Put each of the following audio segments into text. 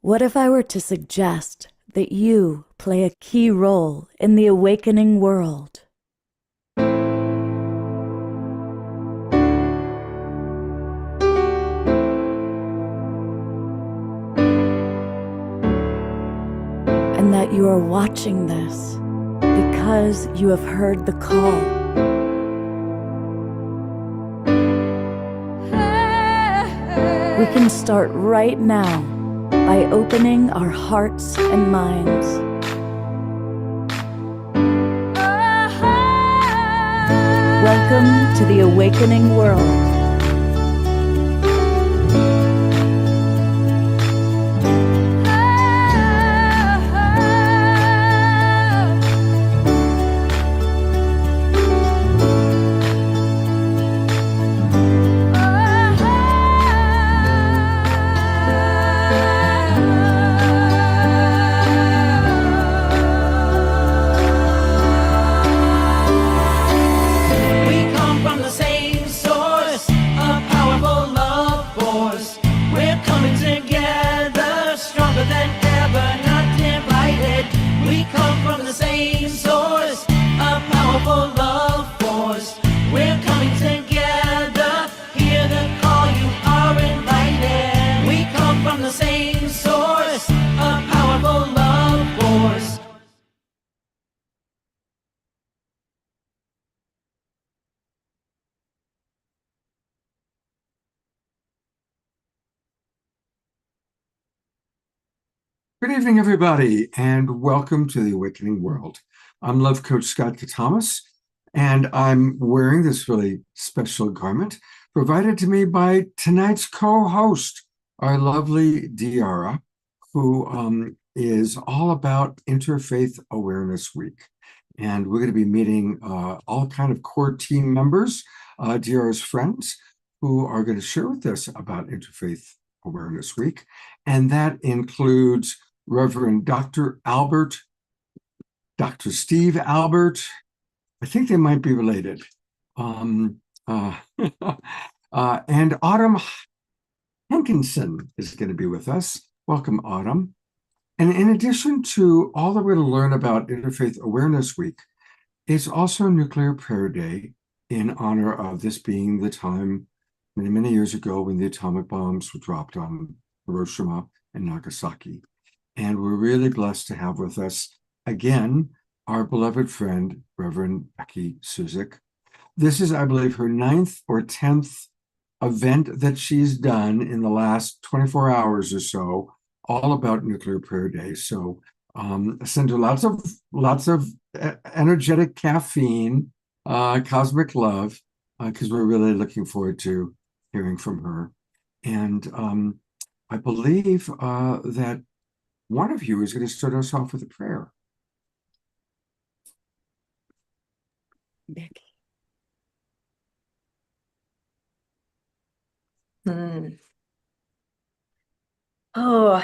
What if I were to suggest that you play a key role in the awakening world? And that you are watching this because you have heard the call. We can start right now by opening our hearts and minds. Welcome to the awakening world. Good evening, everybody, and welcome to the Awakening World. I'm Love Coach Scott Thomas, and I'm wearing this really special garment provided to me by tonight's co-host, our lovely Diara, who is all about Interfaith Awareness Week. And we're going to be meeting all kind of core team members, Diara's friends, who are going to share with us about Interfaith Awareness Week. And that includes Reverend Dr. Albert, Dr. Steve Albert. I think they might be related. And Autumn Hankinson is going to be with us. Welcome, Autumn. And in addition to all that we're going to learn about Interfaith Awareness Week, it's also Nuclear Prayer Day in honor of this being the time many, many years ago when the atomic bombs were dropped on Hiroshima and Nagasaki. And we're really blessed to have with us, again, our beloved friend, Reverend Becky Suzik. This is, I believe, her 9th or 10th event that she's done in the last 24 hours or so, all about Nuclear Prayer Day. So send her lots of energetic caffeine, cosmic love, because we're really looking forward to hearing from her. And I believe that one of you is going to start us off with a prayer. Becky. Oh,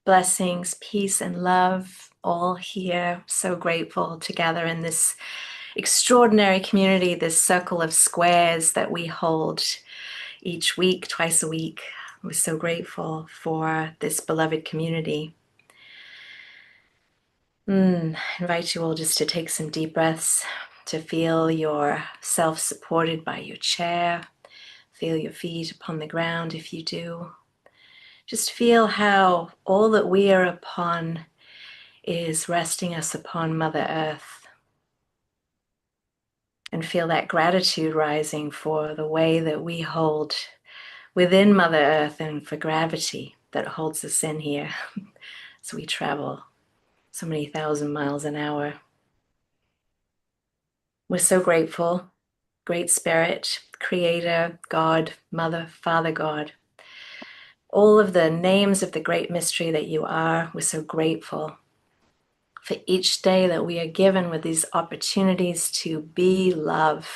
blessings, peace, and love all here. So grateful to gather in this extraordinary community, this circle of squares that we hold each week, twice a week. We're so grateful for this beloved community. Invite you all just to take some deep breaths, to feel yourself supported by your chair. Feel your feet upon the ground if you do. Just feel how all that we are upon is resting us upon Mother Earth. And feel that gratitude rising for the way that we hold within Mother Earth and for gravity that holds us in here as we travel so many thousand miles an hour. We're so grateful, Great Spirit, Creator, God, Mother, Father God. All of the names of the great mystery that you are, we're so grateful for each day that we are given with these opportunities to be love,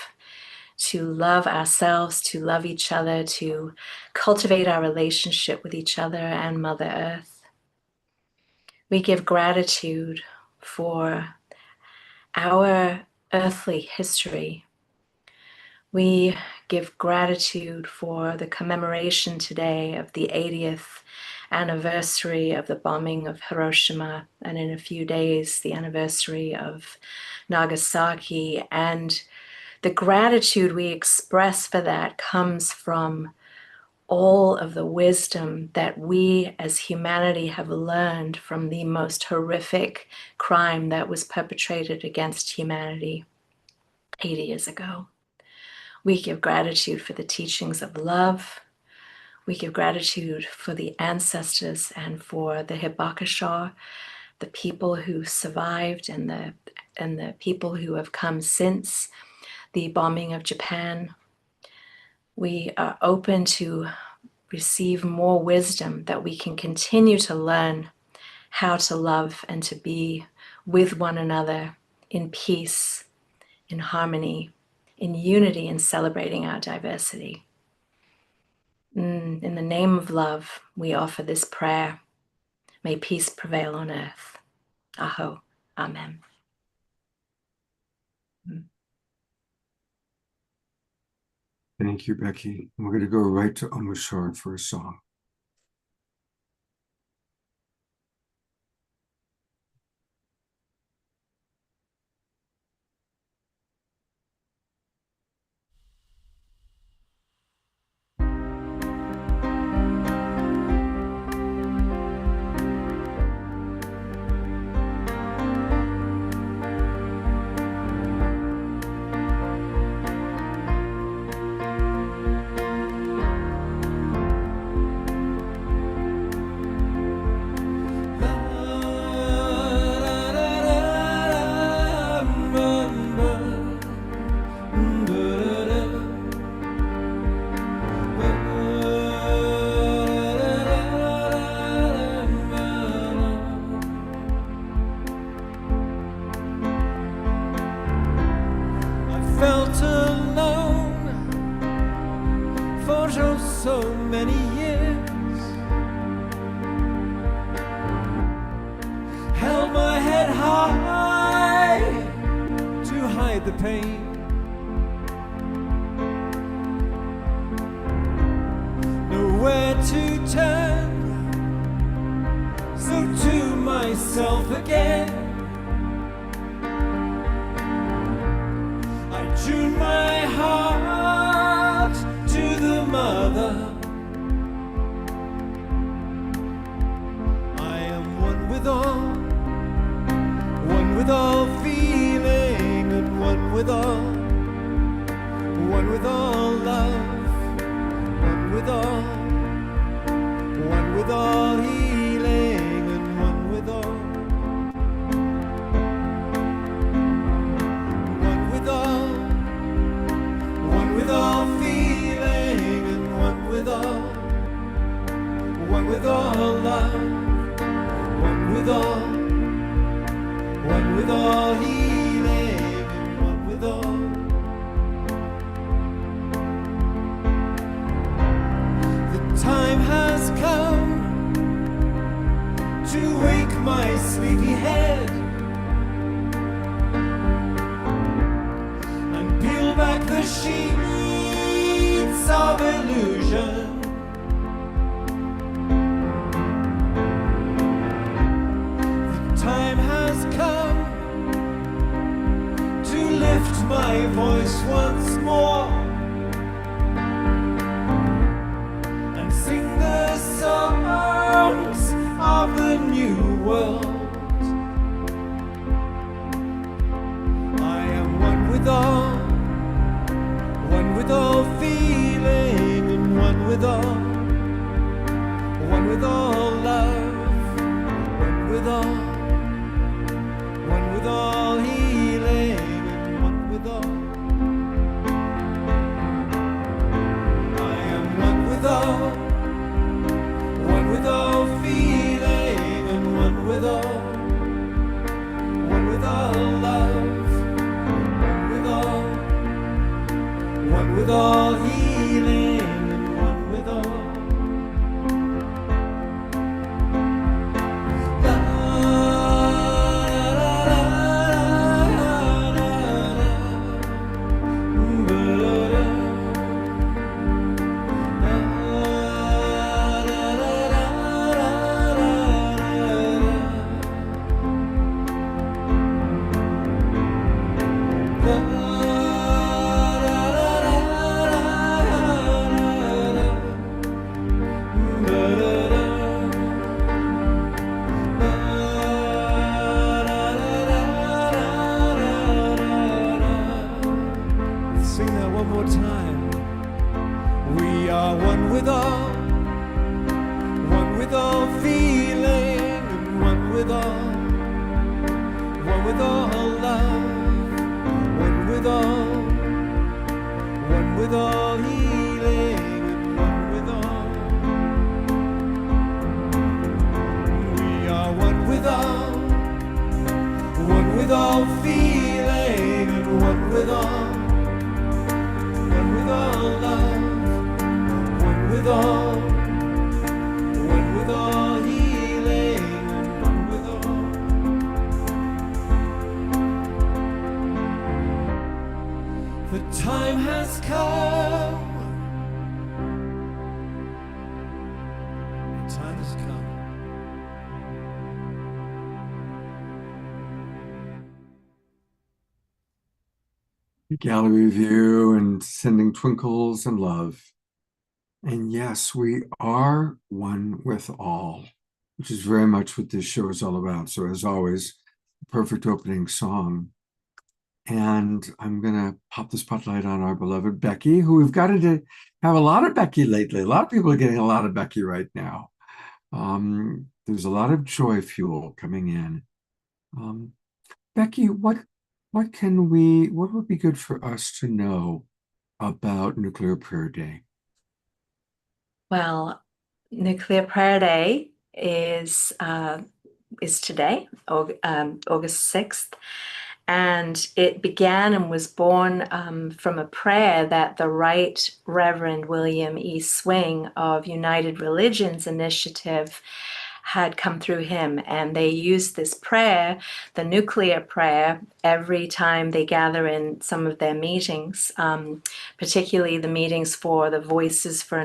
to love ourselves, to love each other, to cultivate our relationship with each other and Mother Earth. We give gratitude for our earthly history. We give gratitude for the commemoration today of the 80th anniversary of the bombing of Hiroshima, and in a few days, the anniversary of Nagasaki. And the gratitude we express for that comes from all of the wisdom that we as humanity have learned from the most horrific crime that was perpetrated against humanity 80 years ago. We give gratitude for the teachings of love. We give gratitude for the ancestors and for the Hibakusha, the people who survived and the people who have come since the bombing of Japan. We are open to receive more wisdom that we can continue to learn how to love and to be with one another in peace, in harmony, in unity, and celebrating our diversity. In the name of love, we offer this prayer. May peace prevail on earth. Aho. Amen. Thank you, Becky. We're going to go right to Omushar for a song. Felt alone for so many years, held my head high to hide the pain, nowhere to turn, so to myself again tune my heart to the mother. I am one with all feeling, and one with all love, one with all healing, and one with all feeling, and one with all love, one with all healing, and one with all. The time has come to wake my sleepy head and peel back the sheets of illusion. The time has come to lift my voice once more and sing the songs of the new world. I am one with all feeling, are one with all feeling, and one with all love, one with all healing, and one with all. We are one with all feeling, and one with all love, one with all healing, and one with all. The time has come. The time has come. Gallery view and sending twinkles and love. And yes, we are one with all, which is very much what this show is all about. So as always, perfect opening song. And I'm going to pop the spotlight on our beloved Becky, who we've got to have a lot of Becky lately. A lot of people are getting a lot of Becky right now. There's a lot of joy fuel coming in. Becky, what would be good for us to know about Nuclear Prayer Day? Well, Nuclear Prayer Day is today, August 6th. And it began and was born from a prayer that the Right Reverend William E. Swing of United Religions Initiative had come through him. And they used this prayer, the nuclear prayer, every time they gather in some of their meetings, particularly the meetings for the Voices for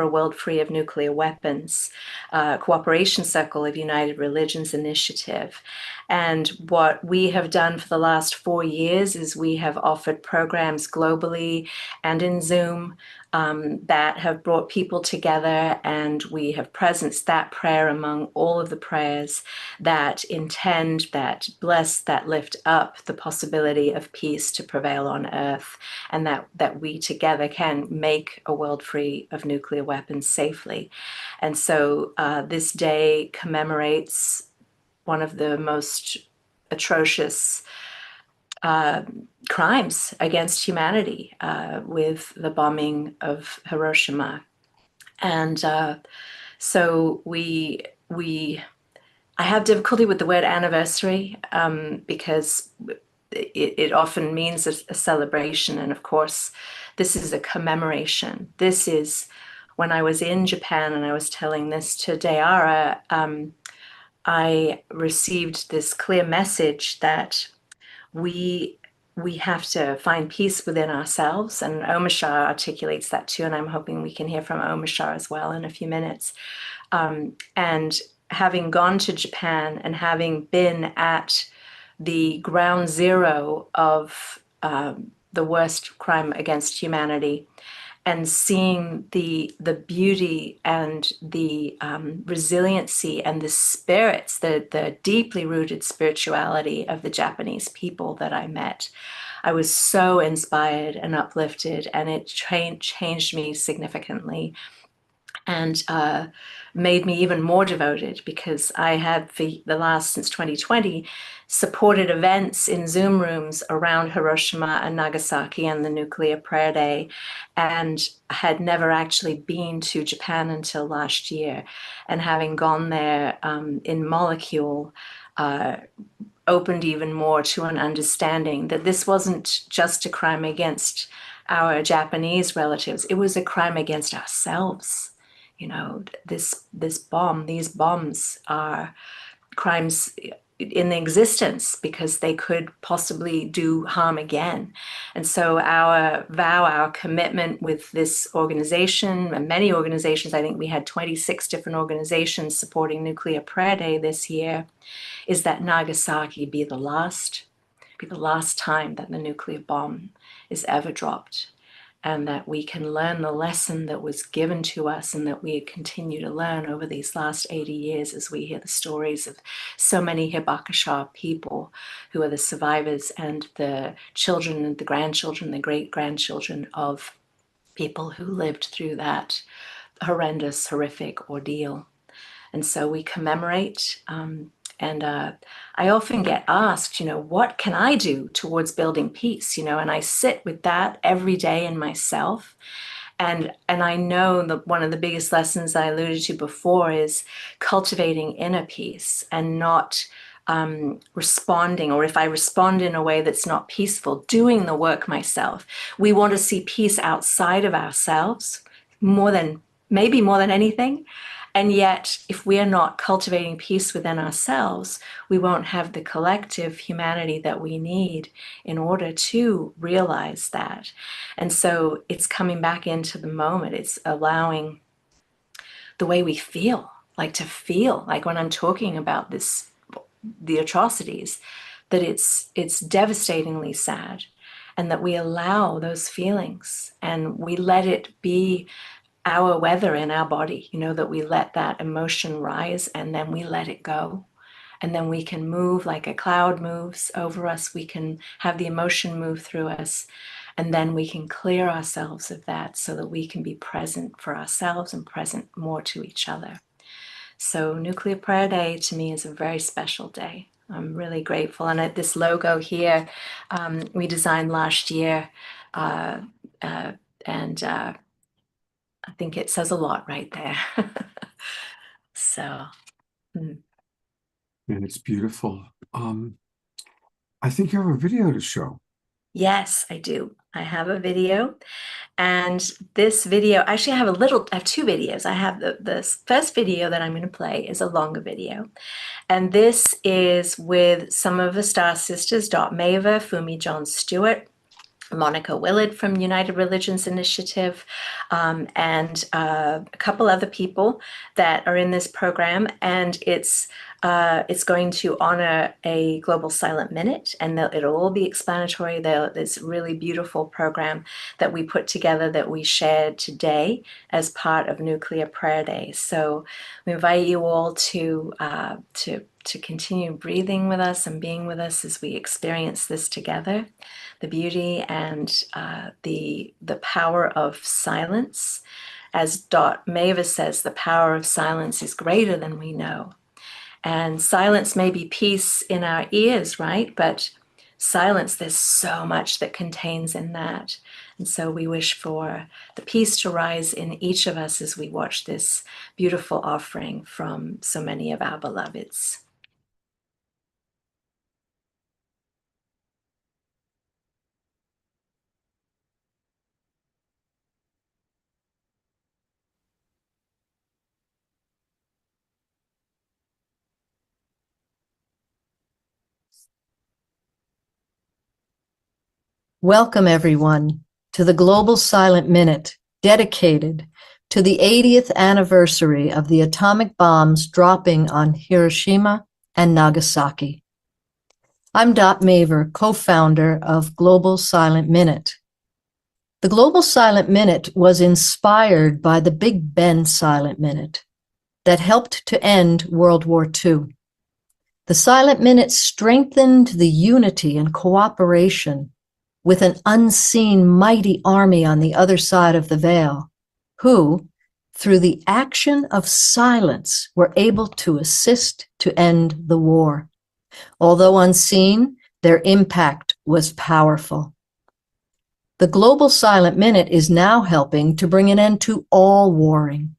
a World Free of Nuclear Weapons, Cooperation Circle of United Religions Initiative. And what we have done for the last 4 years is we have offered programs globally and in Zoom that have brought people together, and we have presenced that prayer among all of the prayers that intend, that bless, that lift up the possibility of peace to prevail on earth, and that we together can make a world free of nuclear weapons safely. And so this day commemorates one of the most atrocious crimes against humanity with the bombing of Hiroshima. And so I have difficulty with the word anniversary because it often means a celebration. And of course, this is a commemoration. This is when I was in Japan and I was telling this to Dayara, I received this clear message that we have to find peace within ourselves, and Omashar articulates that too, and I'm hoping we can hear from Omashar as well in a few minutes. And having gone to Japan and having been at the ground zero of the worst crime against humanity, and seeing the beauty and the resiliency and the spirits, the deeply rooted spirituality of the Japanese people that I met, I was so inspired and uplifted, and it changed me significantly, and made me even more devoted, because I had, for the last, since 2020, supported events in Zoom rooms around Hiroshima and Nagasaki and the Nuclear Prayer Day, and had never actually been to Japan until last year. And having gone there in Molecule, opened even more to an understanding that this wasn't just a crime against our Japanese relatives, it was a crime against ourselves. You know, these bombs are crimes in existence because they could possibly do harm again. And so our vow, our commitment with this organization and many organizations, I think we had 26 different organizations supporting Nuclear Prayer Day this year, is that Nagasaki be the last time that the nuclear bomb is ever dropped, and that we can learn the lesson that was given to us and that we continue to learn over these last 80 years as we hear the stories of so many Hibakusha people who are the survivors and the children and the grandchildren, the great-grandchildren of people who lived through that horrendous, horrific ordeal. And so we commemorate. And I often get asked, what can I do towards building peace? And I sit with that every day in myself. And I know that one of the biggest lessons I alluded to before is cultivating inner peace and not responding, or if I respond in a way that's not peaceful, doing the work myself. We want to see peace outside of ourselves maybe more than anything. And yet, if we are not cultivating peace within ourselves, we won't have the collective humanity that we need in order to realize that. And so it's coming back into the moment. It's allowing the way we feel, like when I'm talking about the atrocities, that it's devastatingly sad, and that we allow those feelings and we let it be our weather in our body, that we let that emotion rise and then we let it go. And then we can move like a cloud moves over us. We can have the emotion move through us. And then we can clear ourselves of that so that we can be present for ourselves and present more to each other. So Nuclear Prayer Day to me is a very special day. I'm really grateful. And at this logo here, we designed last year. I think it says a lot right there. So. And it's beautiful. I think you have a video to show. Yes, I do. I have a video. And this video, actually, I have two videos. I have the first video that I'm going to play is a longer video. And this is with some of the Star Sisters, Dot Maver, Fumi John Stewart, Monica Willard from United Religions Initiative, and a couple other people that are in this program. And it's going to honor a Global Silent Minute, and it'll all be explanatory. There's a really beautiful program that we put together that we shared today as part of Nuclear Prayer Day. So we invite you all to continue breathing with us and being with us as we experience this together. The beauty and the power of silence. As Dot Mavis says, the power of silence is greater than we know. And silence may be peace in our ears, right? But silence, there's so much that contains in that. And so we wish for the peace to rise in each of us as we watch this beautiful offering from so many of our beloveds. Welcome, everyone, to the Global Silent Minute, dedicated to the 80th anniversary of the atomic bombs dropping on Hiroshima and Nagasaki. I'm Dot Maver, co-founder of Global Silent Minute. The Global Silent Minute was inspired by the Big Ben Silent Minute that helped to end World War II. The Silent Minute strengthened the unity and cooperation with an unseen mighty army on the other side of the veil, who, through the action of silence, were able to assist to end the war. Although unseen, their impact was powerful. The Global Silent Minute is now helping to bring an end to all warring,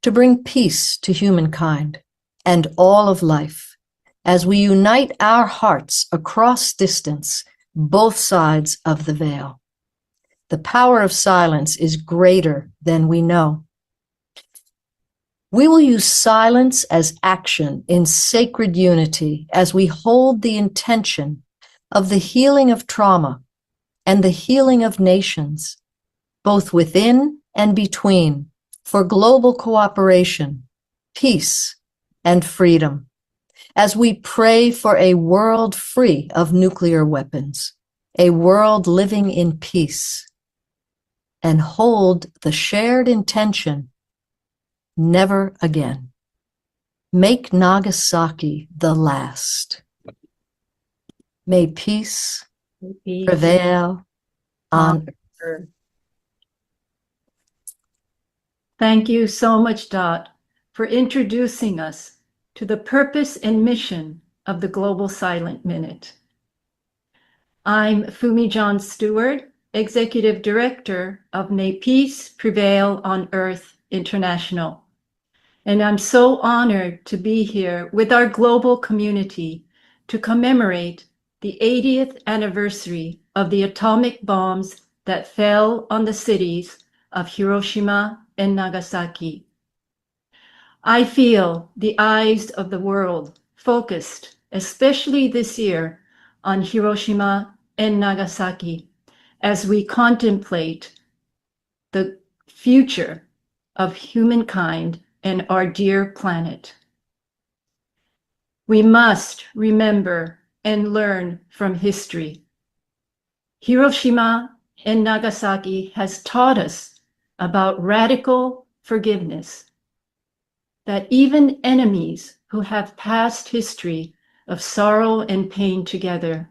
to bring peace to humankind and all of life, as we unite our hearts across distance, both sides of the veil. The power of silence is greater than we know. We will use silence as action in sacred unity as we hold the intention of the healing of trauma and the healing of nations, both within and between, for global cooperation, peace, and freedom, as we pray for a world free of nuclear weapons, a world living in peace, and hold the shared intention, never again. Make Nagasaki the last. May peace prevail on earth. Thank you so much, Dot, for introducing us to the purpose and mission of the Global Silent Minute. I'm Fumi John Stewart, Executive Director of May Peace Prevail on Earth International. And I'm so honored to be here with our global community to commemorate the 80th anniversary of the atomic bombs that fell on the cities of Hiroshima and Nagasaki. I feel the eyes of the world focused, especially this year, on Hiroshima and Nagasaki as we contemplate the future of humankind and our dear planet. We must remember and learn from history. Hiroshima and Nagasaki has taught us about radical forgiveness, that even enemies who have past history of sorrow and pain together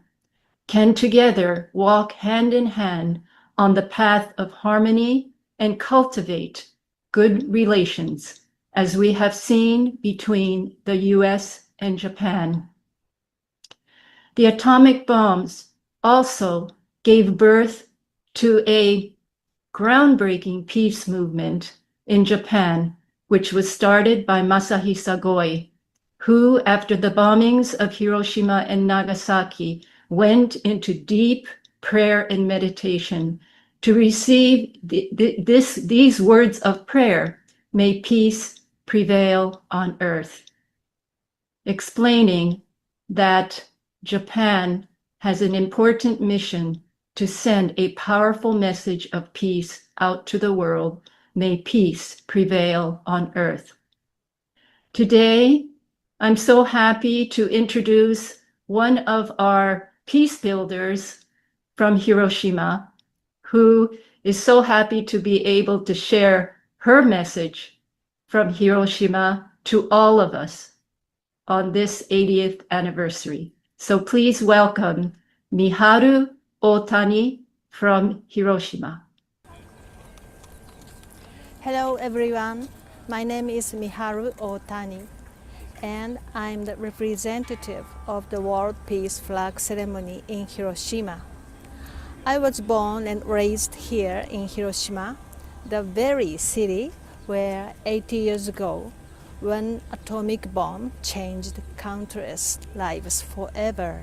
can together walk hand in hand on the path of harmony and cultivate good relations, as we have seen between the US and Japan. The atomic bombs also gave birth to a groundbreaking peace movement in Japan, which was started by Masahisa Goi, who, after the bombings of Hiroshima and Nagasaki, went into deep prayer and meditation to receive these words of prayer: may peace prevail on earth, explaining that Japan has an important mission to send a powerful message of peace out to the world. May peace prevail on earth. Today, I'm so happy to introduce one of our peace builders from Hiroshima, who is so happy to be able to share her message from Hiroshima to all of us on this 80th anniversary. So please welcome Miharu Otani from Hiroshima. Hello everyone, my name is Miharu Otani, and I'm the representative of the World Peace Flag Ceremony in Hiroshima. I was born and raised here in Hiroshima, the very city where 80 years ago, one atomic bomb changed countless lives forever.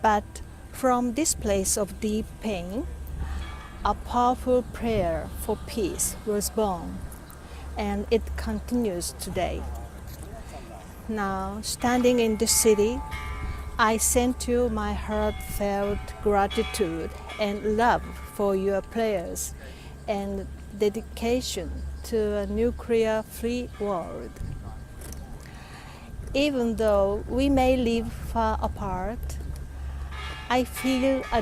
But from this place of deep pain, a powerful prayer for peace was born, and it continues today. Now, standing in the city, I send you my heartfelt gratitude and love for your prayers and dedication to a nuclear-free world. Even though we may live far apart, I feel a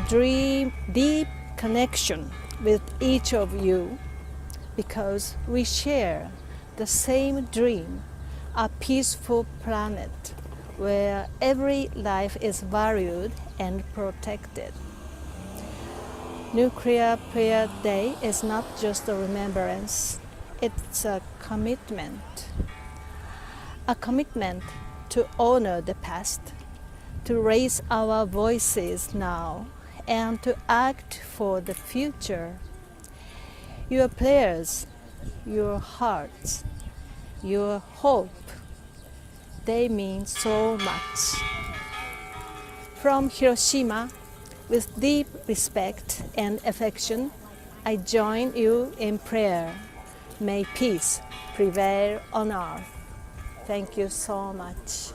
deep connection with each of you because we share the same dream, a peaceful planet where every life is valued and protected. Nuclear Prayer Day is not just a remembrance, it's a commitment to honor the past, to raise our voices now, and to act for the future. Your prayers, your hearts, your hope, they mean so much. From Hiroshima, with deep respect and affection, I join you in prayer. May peace prevail on earth. Thank you so much.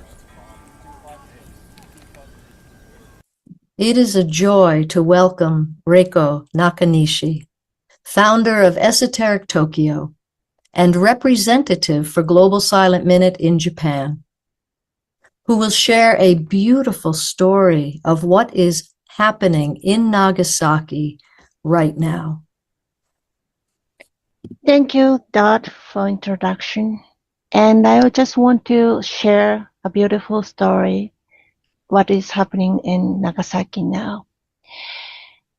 It is a joy to welcome Reiko Nakanishi, founder of Esoteric Tokyo and representative for Global Silent Minute in Japan, who will share a beautiful story of what is happening in Nagasaki right now. Thank you, Dot, for introduction. And I just want to share a beautiful story, what is happening in Nagasaki now.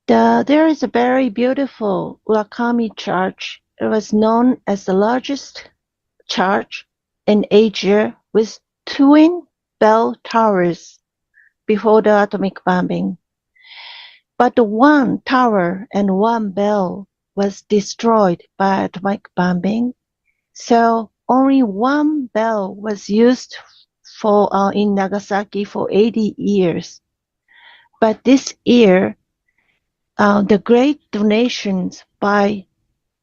There is a very beautiful Urakami church it was known as the largest church in Asia with twin bell towers before the atomic bombing. But the one tower and one bell was destroyed by atomic bombing, so only one bell was used for in Nagasaki for 80 years. But this year, the great donations by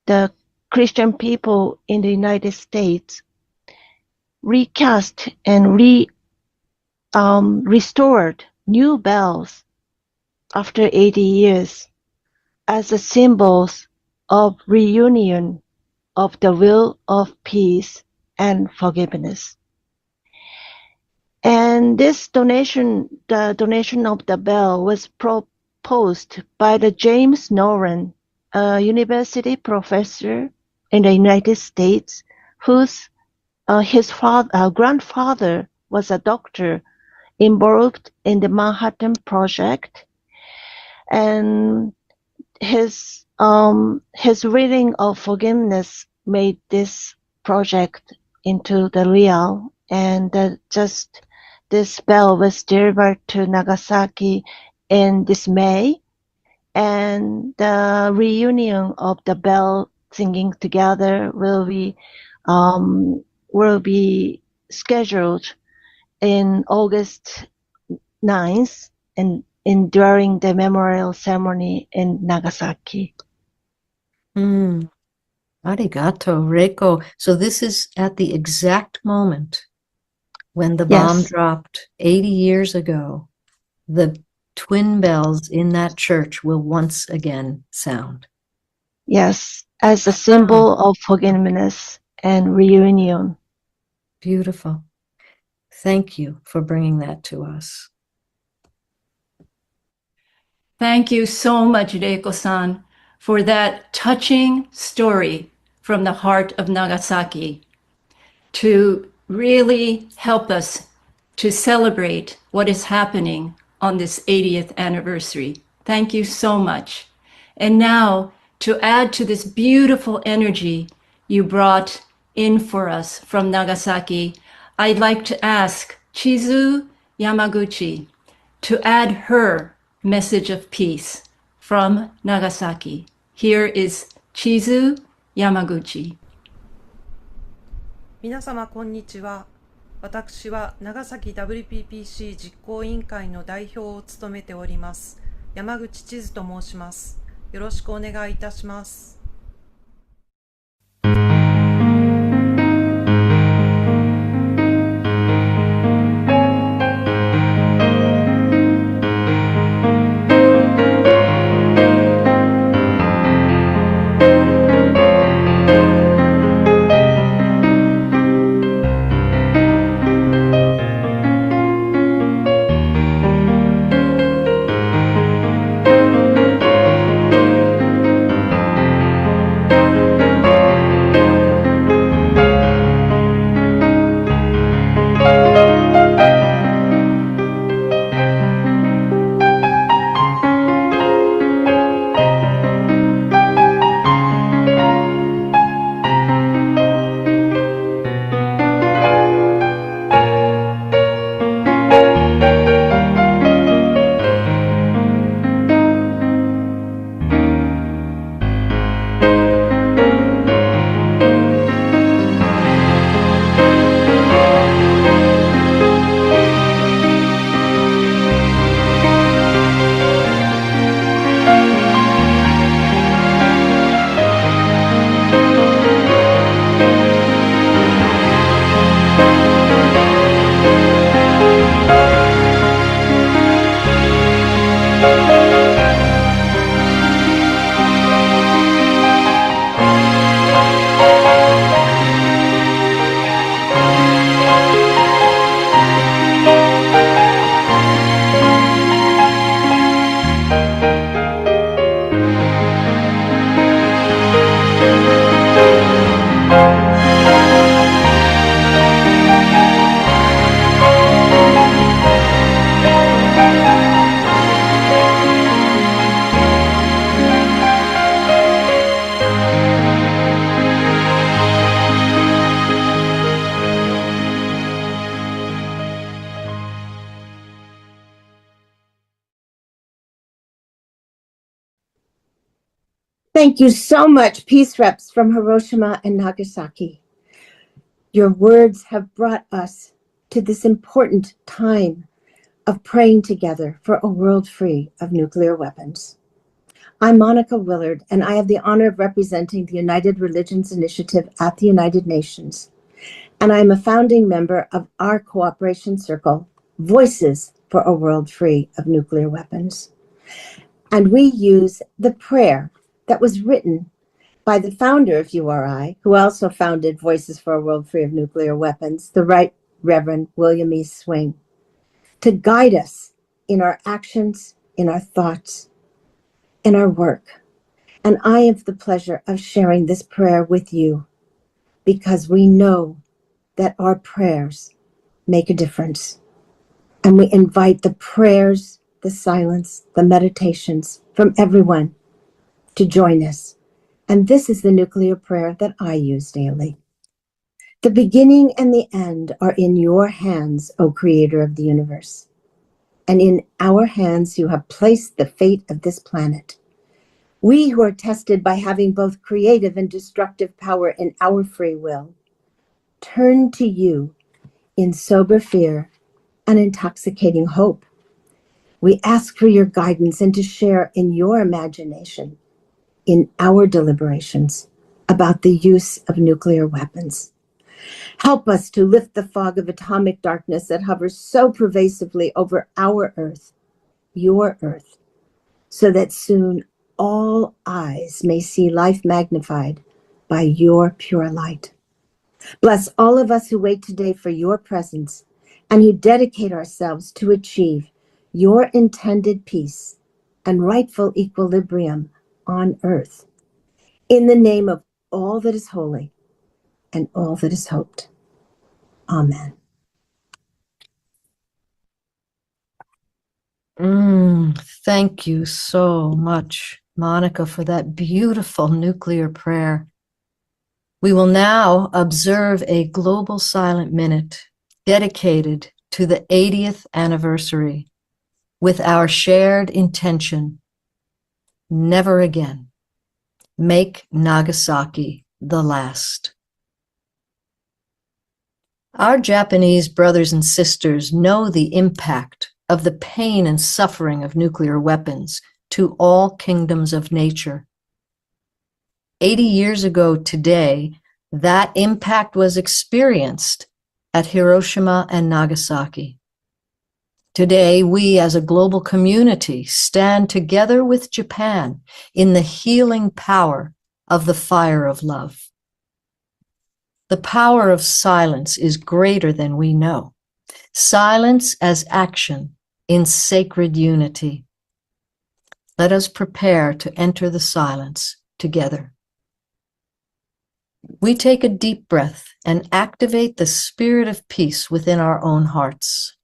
the Christian people in the United States recast and restored new bells after 80 years as a symbols of reunion of the will of peace and forgiveness. And this donation, the donation of the bell, was proposed by the James Nolan, a university professor in the United States, whose his grandfather was a doctor involved in the Manhattan Project, and his reading of forgiveness made this project into the real, and this bell was delivered to Nagasaki in this May, and the reunion of the bell singing together will be scheduled in August 9th and during the memorial ceremony in Nagasaki. Arigato, Reiko. So this is at the exact moment when the bomb Yes. dropped 80 years ago. The twin bells in that church will once again sound. Yes, as a symbol of forgiveness and reunion. Beautiful. Thank you for bringing that to us. Thank you so much, Reiko-san, for that touching story from the heart of Nagasaki to really help us to celebrate what is happening on this 80th anniversary. Thank you so much. And now, to add to this beautiful energy you brought in for us from Nagasaki, I'd like to ask Chizu Yamaguchi to add her message of peace from Nagasaki. Here is Chizu Yamaguchi. 皆様こんにちは。私は長崎 WPPC 実行委員会の代表を務めております山口千鶴と申します。よろしくお願いいたします。Thank you so much, Peace Reps from Hiroshima and Nagasaki. Your words have brought us to this important time of praying together for a world free of nuclear weapons. I'm Monica Willard, and I have the honor of representing the United Religions Initiative at the United Nations. And I'm a founding member of our cooperation circle, Voices for a World Free of Nuclear Weapons. And we use the prayer that was written by the founder of URI, who also founded Voices for a World Free of Nuclear Weapons, the Right Reverend William E. Swing, to guide us in our actions, in our thoughts, in our work. And I have the pleasure of sharing this prayer with you because we know that our prayers make a difference. And we invite the prayers, the silence, the meditations from everyone to join us. And this is the nuclear prayer that I use daily. The beginning and the end are in your hands, O Creator of the universe. And in our hands you have placed the fate of this planet. We who are tested by having both creative and destructive power in our free will, turn to you in sober fear and intoxicating hope. We ask for your guidance and to share in your imagination in our deliberations about the use of nuclear weapons. Help us to lift the fog of atomic darkness that hovers so pervasively over our earth, your earth, so that soon all eyes may see life magnified by your pure light. Bless all of us who wait today for your presence and who dedicate ourselves to achieve your intended peace and rightful equilibrium on earth. In the name of all that is holy and all that is hoped. Amen. Thank you so much, Monica, for that beautiful nuclear prayer. We will now observe a global silent minute dedicated to the 80th anniversary with our shared intention, never again. Make Nagasaki the last. Our Japanese brothers and sisters know the impact of the pain and suffering of nuclear weapons to all kingdoms of nature. 80 years ago today, that impact was experienced at Hiroshima and Nagasaki. Today, we as a global community stand together with Japan in the healing power of the fire of love. The power of silence is greater than we know. Silence as action in sacred unity. Let us prepare to enter the silence together. We take a deep breath and activate the spirit of peace within our own hearts.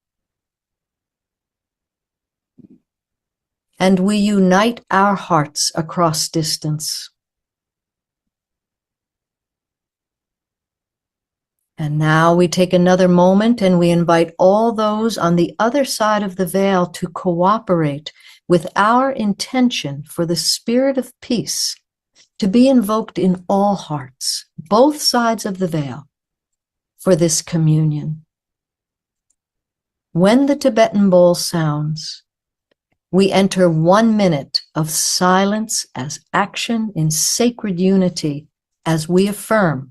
And we unite our hearts across distance. And now we take another moment and we invite all those on the other side of the veil to cooperate with our intention for the spirit of peace to be invoked in all hearts, both sides of the veil, for this communion. When the Tibetan bowl sounds, we enter 1 minute of silence as action in sacred unity as we affirm,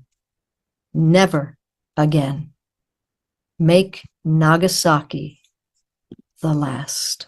never again. Make Nagasaki the last.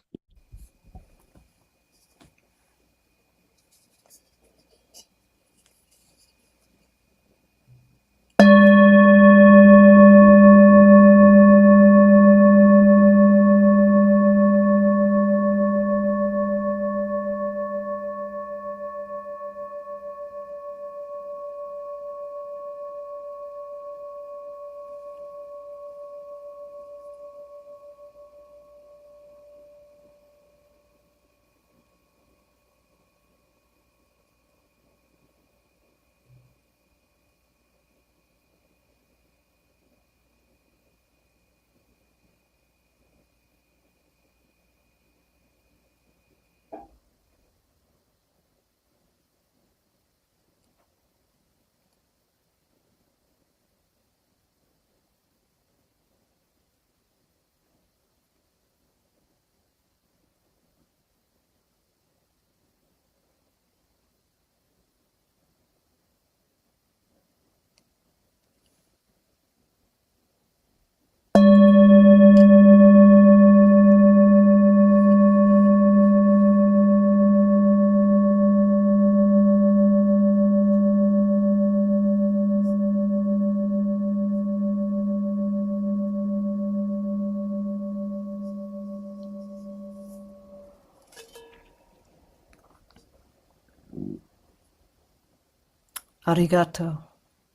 Arigato.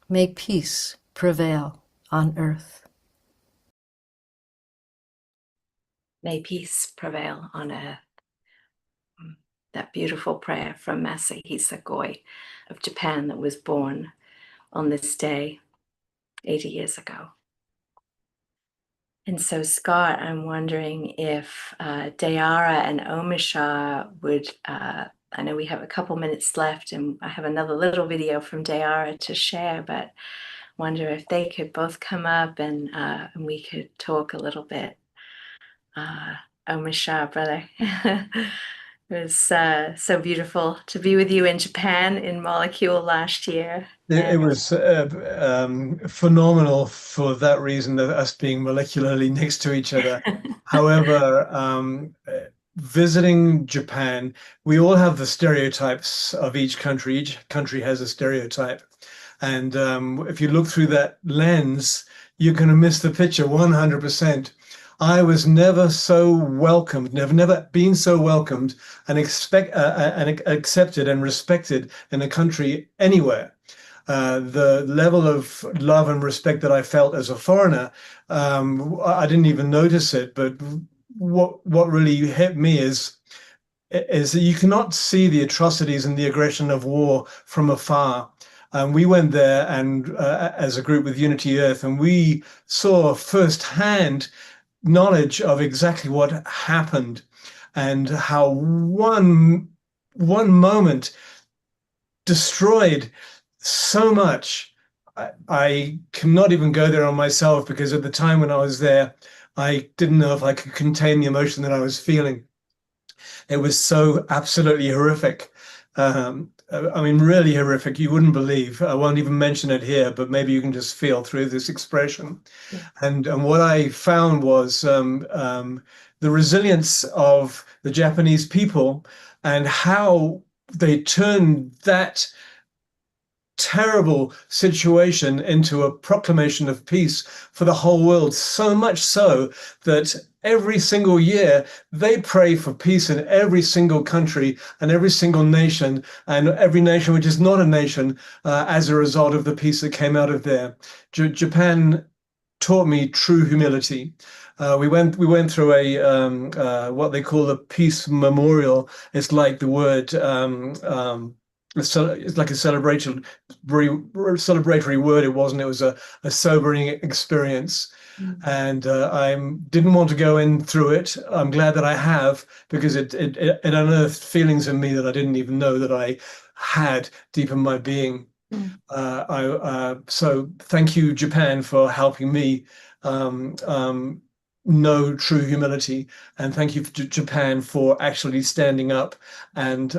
May peace prevail on earth. May peace prevail on earth. That beautiful prayer from Masahisa Goi of Japan that was born on this day 80 years ago. And so, Scott, I'm wondering if Dayara and Omisha would, I know we have a couple minutes left and I have another little video from Dayara to share, but wonder if they could both come up and we could talk a little bit. Omisha, brother. It was so beautiful to be with you in Japan in Molecule last year. It was phenomenal for that reason of us being molecularly next to each other. However, visiting Japan, we all have the stereotypes of each country. Each country has a stereotype. And if you look through that lens, you're going to miss the picture 100%. I was never so welcomed, never been so welcomed and accepted and respected in a country anywhere. The level of love and respect that I felt as a foreigner, I didn't even notice it. But what really hit me is that you cannot see the atrocities and the aggression of war from afar. We went there and as a group with Unity Earth, and we saw firsthand knowledge of exactly what happened and how one moment destroyed so much. I cannot even go there on myself because at the time when I was there, I didn't know if I could contain the emotion that I was feeling. It was so absolutely horrific. I mean, really horrific. You wouldn't believe. I won't even mention it here, but maybe you can just feel through this expression. Yeah. And what I found was the resilience of the Japanese people and how they turned that terrible situation into a proclamation of peace for the whole world, so much so that every single year they pray for peace in every single country and every single nation, and every nation which is not a nation, as a result of the peace that came out of there. Japan taught me true humility. We went through a what they call a peace memorial. It's like the word it's like a celebratory word. It wasn't. It was a sobering experience. Mm-hmm. And I didn't want to go in through it. I'm glad that I have, because it unearthed feelings in me that I didn't even know that I had deep in my being. Mm-hmm. So thank you, Japan, for helping me know true humility, and thank you to Japan for actually standing up and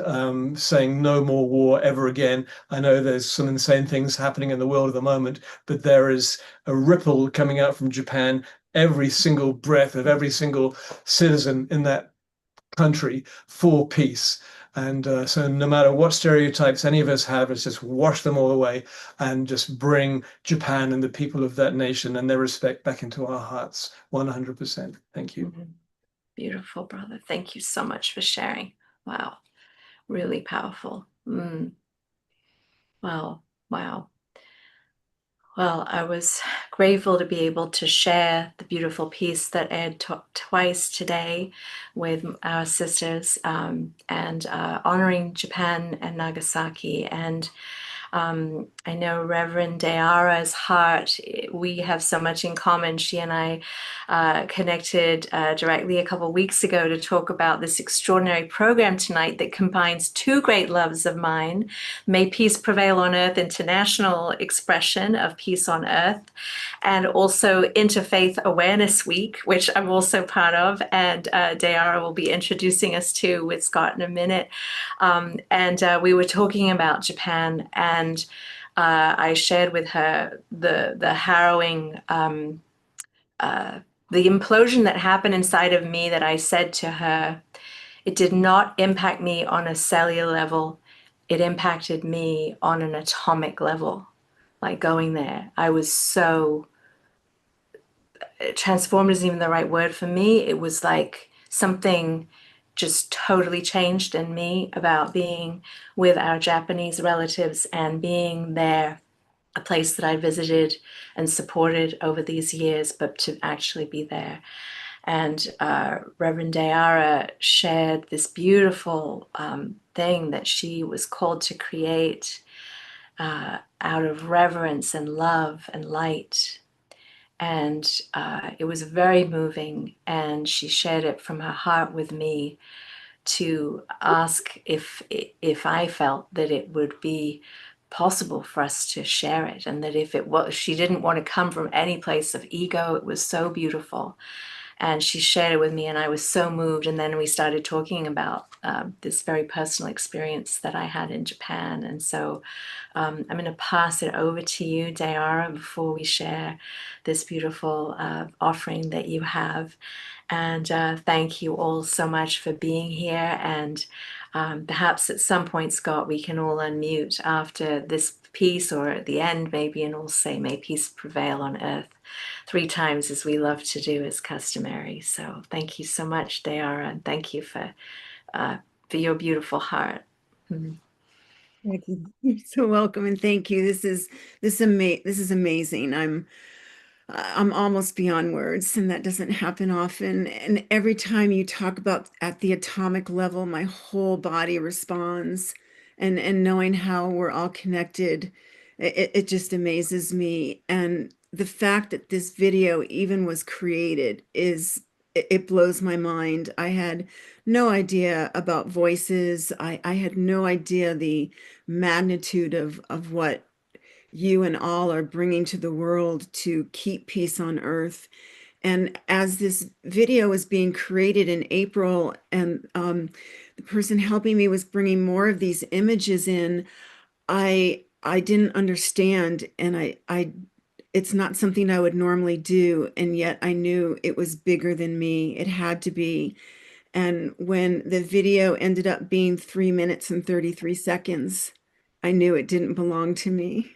saying no more war ever again. I know there's some insane things happening in the world at the moment, but there is a ripple coming out from Japan every single breath of every single citizen in that country for peace. And so no matter what stereotypes any of us have, let's just wash them all away and just bring Japan and the people of that nation and their respect back into our hearts 100%. Thank you. Mm-hmm. Beautiful, brother. Thank you so much for sharing. Wow. Really powerful. Wow. Wow. Well, I was grateful to be able to share the beautiful piece that Ed taught twice today with our sisters, and honoring Japan and Nagasaki. And I know Reverend Dayara's heart, we have so much in common. She and I connected directly a couple of weeks ago to talk about this extraordinary program tonight that combines two great loves of mine: May Peace Prevail on Earth, international expression of peace on earth, and also Interfaith Awareness Week, which I'm also part of, and Dayara will be introducing us to with Scott in a minute. And we were talking about Japan, and I shared with her the harrowing, the implosion that happened inside of me, that I said to her, it did not impact me on a cellular level. It impacted me on an atomic level. Like going there, I was so transformed isn't even the right word for me. It was like something just totally changed in me about being with our Japanese relatives and being there, a place that I visited and supported over these years, but to actually be there. And Reverend Dayara shared this beautiful thing that she was called to create out of reverence and love and light. And it was very moving, and she shared it from her heart with me to ask if I felt that it would be possible for us to share it, and that if it was, she didn't want to come from any place of ego. It was so beautiful, and she shared it with me, and I was so moved. And then we started talking about this very personal experience that I had in Japan. And so I'm going to pass it over to you, Dayara, before we share this beautiful offering that you have. And thank you all so much for being here. And perhaps at some point, Scott, we can all unmute after this piece, or at the end maybe, and all say, may peace prevail on earth 3 times, as we love to do as customary. So thank you so much, Dayara, and thank you for your beautiful heart. You're so welcome, and thank you. This is amazing. I'm almost beyond words, and that doesn't happen often. And every time you talk about at the atomic level, my whole body responds, and knowing how we're all connected, it just amazes me. And the fact that this video even was created it blows my mind. I had no idea about voices. I had no idea the magnitude of what you and all are bringing to the world to keep peace on earth. And as this video was being created in April, and the person helping me was bringing more of these images in, I didn't understand, and it's not something I would normally do, and yet I knew it was bigger than me. It had to be. And when the video ended up being 3 minutes and 33 seconds, I knew it didn't belong to me.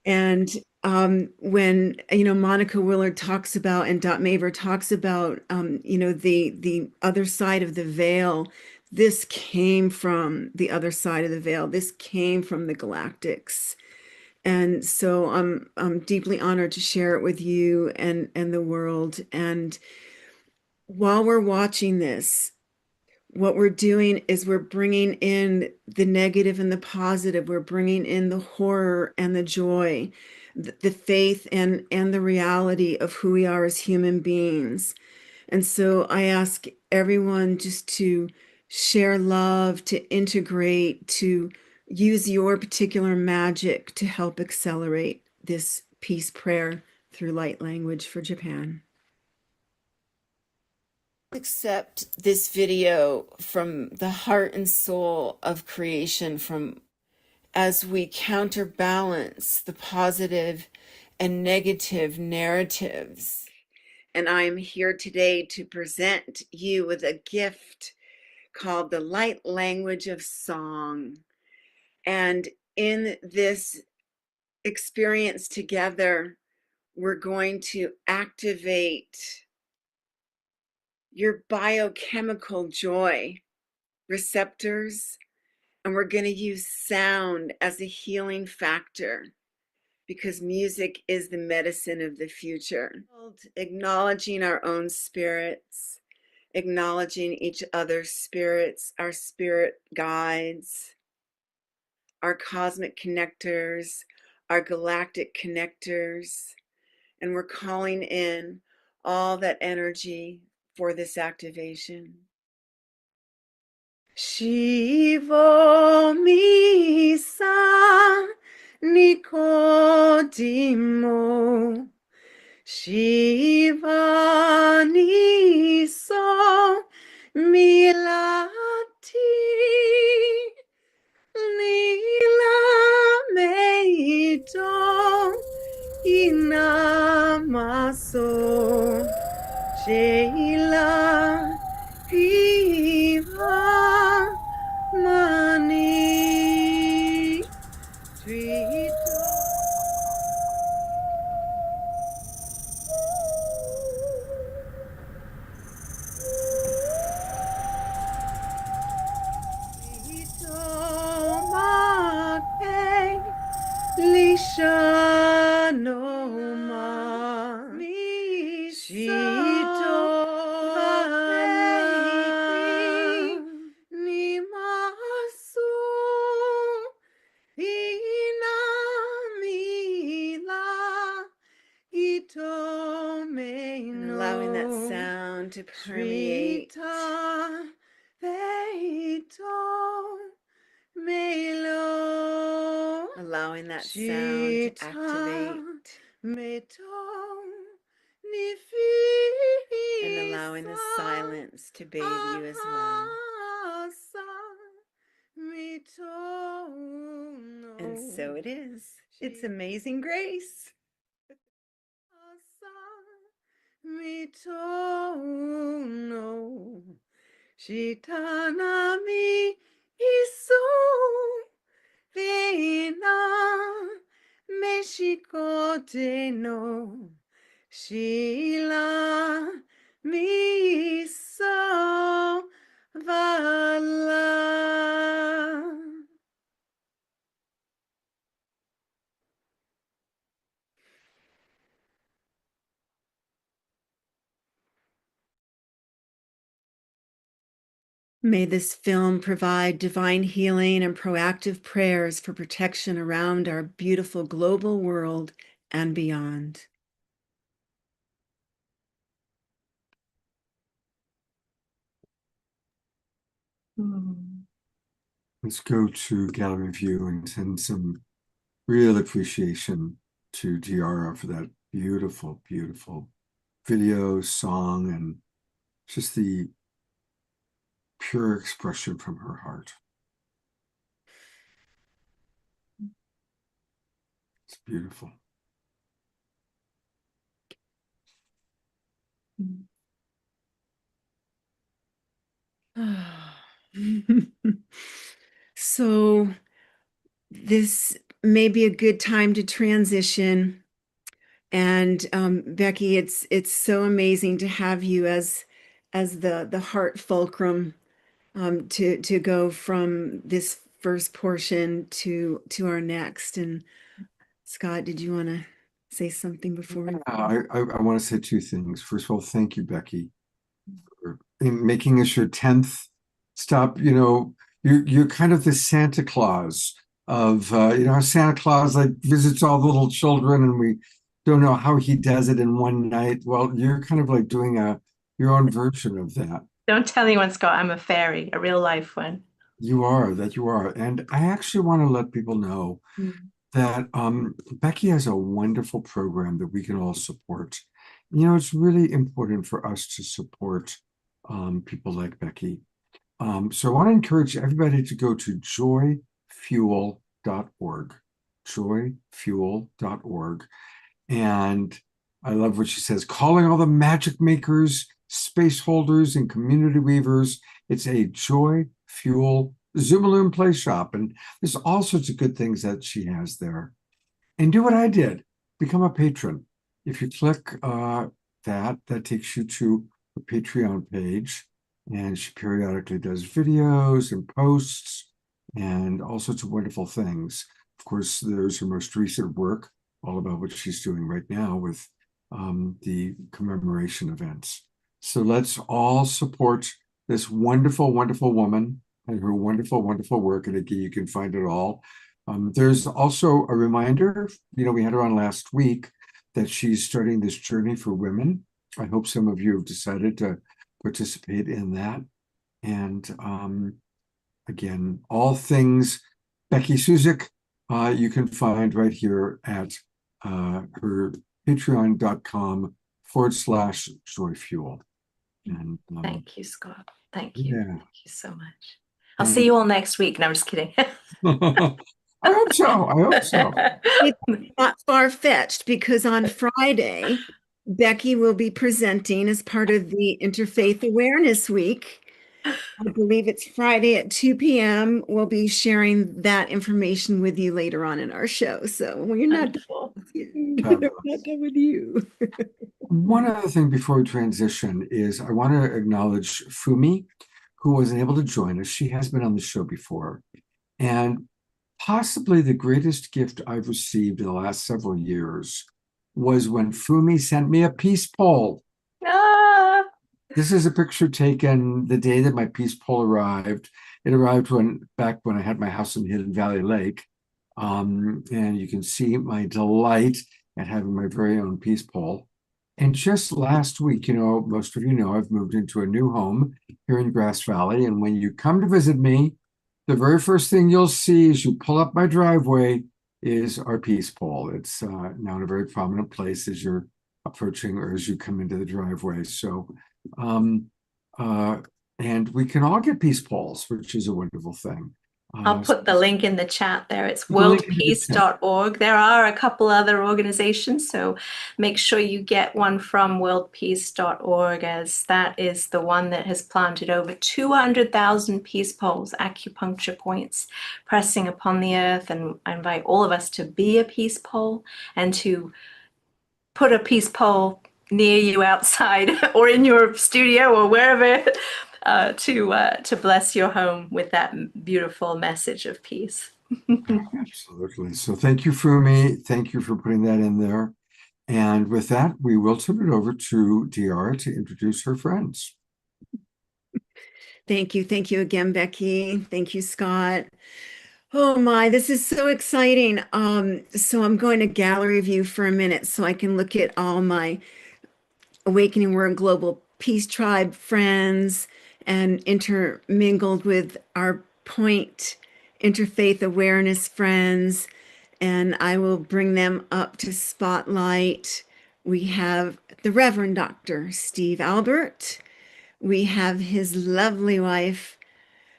And when Monica Willard talks about, and Dot Maver talks about the other side of the veil, this came from the other side of the veil. This came from the galactics. And so I'm deeply honored to share it with you and the world. And while we're watching this, what we're doing is we're bringing in the negative and the positive. We're bringing in the horror and the joy, the faith and the reality of who we are as human beings. And so I ask everyone just to share love, to integrate, to use your particular magic to help accelerate this peace prayer through light language for Japan. Accept this video from the heart and soul of creation, from as we counterbalance the positive and negative narratives. And I am here today to present you with a gift called the light language of song. And in this experience together, we're going to activate your biochemical joy receptors, and we're going to use sound as a healing factor, because music is the medicine of the future. Acknowledging our own spirits, acknowledging each other's spirits, our spirit guides, our cosmic connectors, our galactic connectors, and we're calling in all that energy for this activation. Shivo misa Nicodemo, Shiva niso milati, Nila meito inamaso, Sheila Piva Mani Trito. Isha no ma mi shito ni masu inamila itome no. Allowing that sound to permeate. Allowing that sound to activate. And allowing the silence to bathe you as well. And so it is. It's Amazing Grace. Shitanami isu veina meshikote no shila miso vala. May this film provide divine healing and proactive prayers for protection around our beautiful global world and beyond. Let's go to gallery view and send some real appreciation to Diara for that beautiful, beautiful video, song, and just the pure expression from her heart. It's beautiful. So this may be a good time to transition. And Becky, it's so amazing to have you as the heart fulcrum to go from this first portion to our next. And Scott, did you want to say something before we? I want to say two things. First of all, thank you, Becky, for making this your 10th stop. You know, you're kind of the Santa Claus of Santa Claus like visits all the little children, and we don't know how he does it in one night. Well, you're kind of like doing your own version of that. Don't tell anyone, Scott, I'm a fairy, a real life one. You are. And I actually want to let people know that Becky has a wonderful program that we can all support. You know, it's really important for us to support people like Becky. So I want to encourage everybody to go to joyfuel.org, joyfuel.org. And I love what she says, calling all the magic makers, space holders, and community weavers. It's a Joy Fuel Zoomaloo Play Shop. And there's all sorts of good things that she has there. And do what I did, become a patron. If you click that takes you to the Patreon page. And she periodically does videos and posts and all sorts of wonderful things. Of course, there's her most recent work, all about what she's doing right now with the commemoration events. So let's all support this wonderful, wonderful woman and her wonderful, wonderful work. And again, you can find it all. There's also a reminder, we had her on last week, that she's starting this journey for women. I hope some of you have decided to participate in that. And again, all things Becky Suzik, you can find right here at her patreon.com/joyfuel. And thank you, Scott. Thank you. Yeah. Thank you so much. I'll see you all next week. No, I'm just kidding. I hope so. It's not far-fetched, because on Friday, Becky will be presenting as part of the Interfaith Awareness Week. I believe it's Friday at 2 p.m. We'll be sharing that information with you later on in our show. So we're not done with you. One other thing before we transition is I want to acknowledge Fumi, who wasn't able to join us. She has been on the show before. And possibly the greatest gift I've received in the last several years was when Fumi sent me a peace pole. Ah, This is a picture taken the day that my peace pole arrived. It arrived back when I had my house in Hidden Valley Lake. And you can see my delight at having my very own peace pole. And just last week, most of you know, I've moved into a new home here in Grass Valley. And when you come to visit me, the very first thing you'll see as you pull up my driveway is our peace pole. It's now in a very prominent place as you're approaching or as you come into the driveway. So, and we can all get peace poles, which is a wonderful thing. I'll put the link in the chat there. It's Put the link in the chat. worldpeace.org. There are a couple other organizations, so make sure you get one from worldpeace.org, as that is the one that has planted over 200,000 peace poles, acupuncture points, pressing upon the earth. And I invite all of us to be a peace pole and to put a peace pole near you outside or in your studio or wherever to bless your home with that beautiful message of peace. Absolutely. So thank you, Fumi. Thank you for putting that in there. And with that, we will turn it over to Diara to introduce her friends. Thank you. Thank you again, Becky. Thank you, Scott. Oh my, this is so exciting. So I'm going to gallery view for a minute so I can look at all my Awakening Word Global Peace Tribe friends and intermingled with our Point Interfaith Awareness friends. And I will bring them up to spotlight. We have the Reverend Dr. Steve Albert. We have his lovely wife,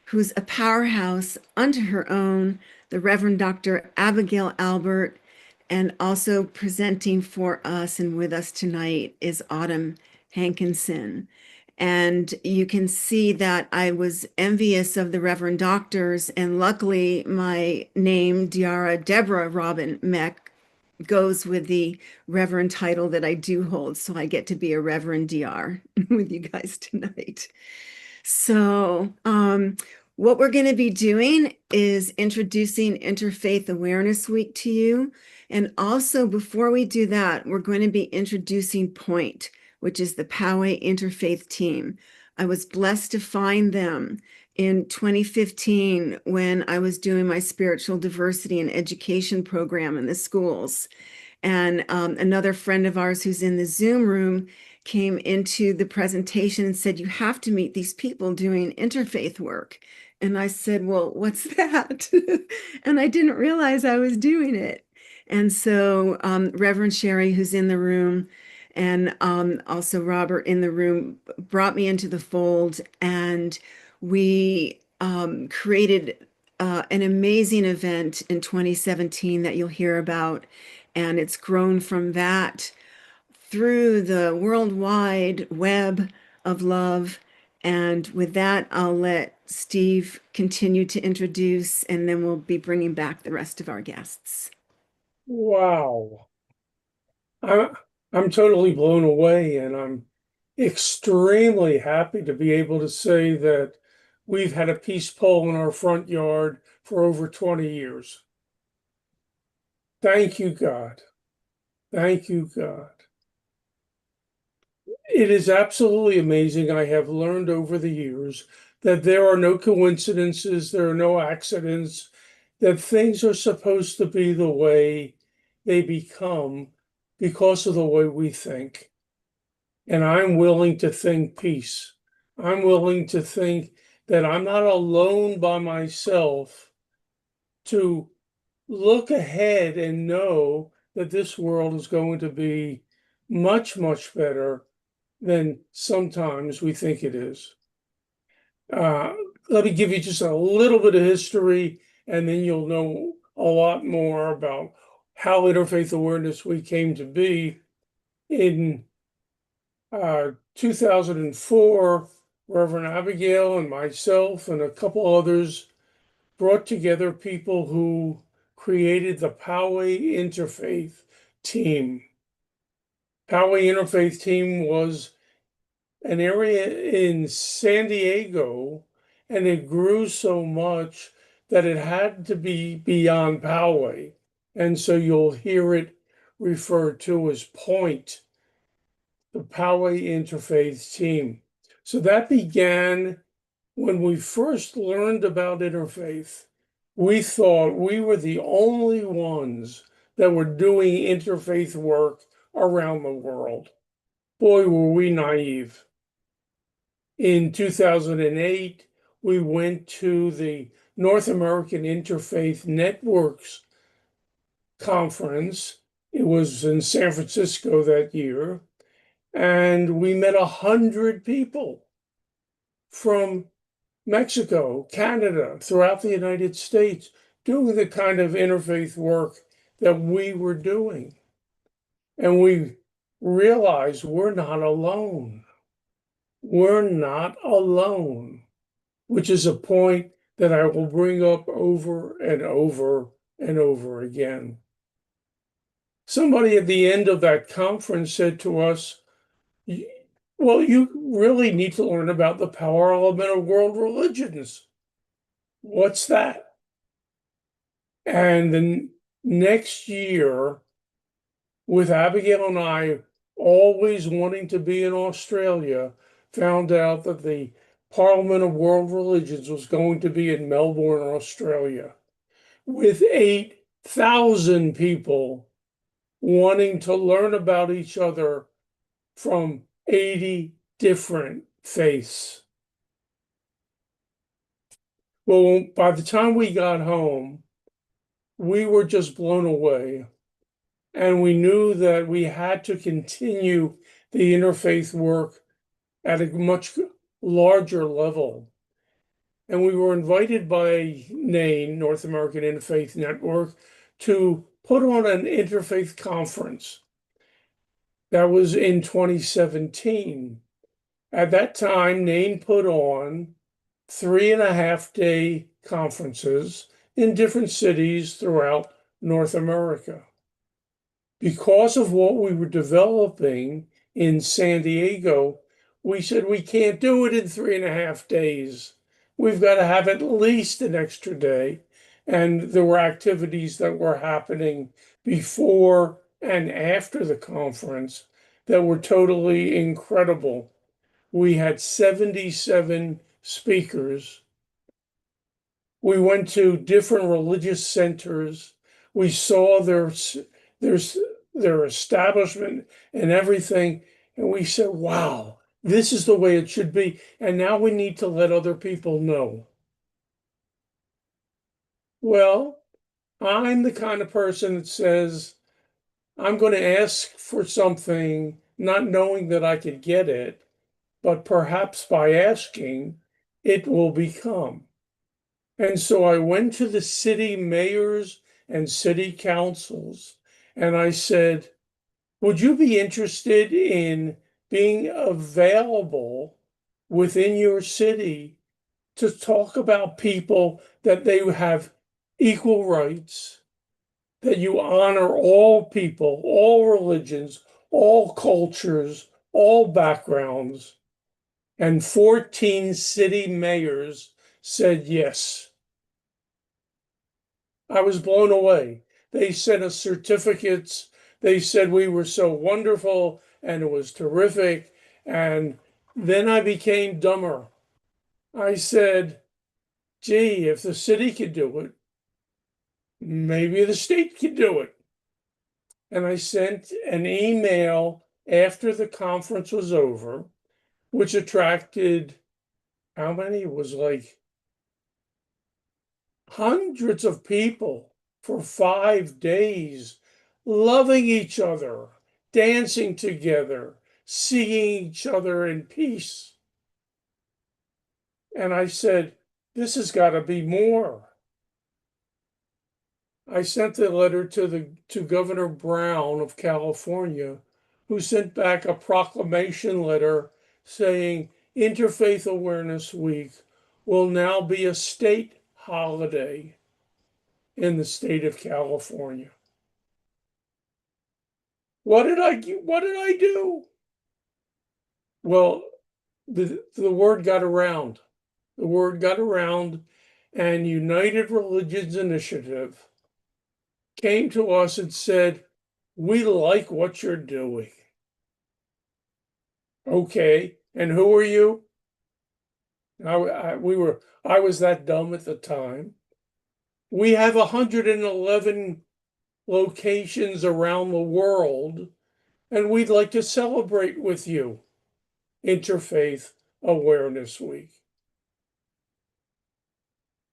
who's a powerhouse unto her own, the Reverend Dr. Abigail Albert. And also presenting for us and with us tonight is Autumn Hankinson. And you can see that I was envious of the Reverend Doctors, and luckily my name, Diara Deborah Robin Meck, goes with the Reverend title that I do hold. So I get to be a Reverend DR with you guys tonight. So what we're going to be doing is introducing Interfaith Awareness Week to you. And also, before we do that, we're going to be introducing Point, which is the Poway Interfaith team. I was blessed to find them in 2015 when I was doing my spiritual diversity and education program in the schools. And another friend of ours who's in the Zoom room came into the presentation and said, "You have to meet these people doing interfaith work." And I said, "Well, what's that?" And I didn't realize I was doing it. And so Reverend Sherry, who's in the room, and also Robert in the room, brought me into the fold, and we created an amazing event in 2017 that you'll hear about. And it's grown from that through the worldwide web of love. And with that, I'll let Steve continue to introduce, and then we'll be bringing back the rest of our guests. Wow. I'm totally blown away, and I'm extremely happy to be able to say that we've had a peace pole in our front yard for over 20 years. Thank you, God. Thank you, God. It is absolutely amazing. I have learned over the years that there are no coincidences, there are no accidents, that things are supposed to be the way they become because of the way we think. And I'm willing to think peace. I'm willing to think that I'm not alone by myself, to look ahead and know that this world is going to be much, much better than sometimes we think it is. Let me give you just a little bit of history, and then you'll know a lot more about how Interfaith Awareness Week came to be. In 2004, Reverend Abigail and myself and a couple others brought together people who created the Poway Interfaith team. Poway Interfaith team was an area in San Diego, and it grew so much that it had to be beyond Poway. And so you'll hear it referred to as Point, the Poway Interfaith team. So that began when we first learned about interfaith. We thought we were the only ones that were doing interfaith work around the world. Boy, were we naive. In 2008, we went to the North American Interfaith Networks conference. It was in San Francisco that year. And we met 100 people from Mexico, Canada, throughout the United States, doing the kind of interfaith work that we were doing. And we realized we're not alone. We're not alone, which is a point that I will bring up over and over and over again. Somebody at the end of that conference said to us, well, you really need to learn about the power element of world religions. What's that? And the next year, with Abigail and I always wanting to be in Australia, found out that the Parliament of World Religions was going to be in Melbourne, Australia, with 8,000 people wanting to learn about each other from 80 different faiths. Well, by the time we got home, we were just blown away. And we knew that we had to continue the interfaith work at a much larger level. And we were invited by NAIN, North American Interfaith Network, to put on an interfaith conference. That was in 2017. At that time, NAIN put on 3.5-day conferences in different cities throughout North America. Because of what we were developing in San Diego, we said we can't do it in 3.5 days. We've got to have at least an extra day. And there were activities that were happening before and after the conference that were totally incredible. We had 77 speakers. We went to different religious centers. We saw their establishment and everything. And we said, wow, this is the way it should be. And now we need to let other people know. Well, I'm the kind of person that says, I'm going to ask for something, not knowing that I could get it, but perhaps by asking, it will become. And so I went to the city mayors and city councils, and I said, would you be interested in being available within your city to talk about people that they have equal rights, that you honor all people, all religions, all cultures, all backgrounds? And 14 city mayors said yes. I was blown away. They sent us certificates. They said we were so wonderful and it was terrific. And then I became dumber. I said, gee, if the city could do it, maybe the state could do it. And I sent an email after the conference was over, which attracted, how many? It was like hundreds of people for 5 days, loving each other, dancing together, seeing each other in peace. And I said, this has got to be more. I sent the letter to Governor Brown of California, who sent back a proclamation letter saying Interfaith Awareness Week will now be a state holiday in the state of California. What did I do? Well, the word got around. The word got around, and United Religions Initiative came to us and said, "We like what you're doing." Okay, and who are you? I was that dumb at the time. We have 111 locations around the world, and we'd like to celebrate with you Interfaith Awareness Week.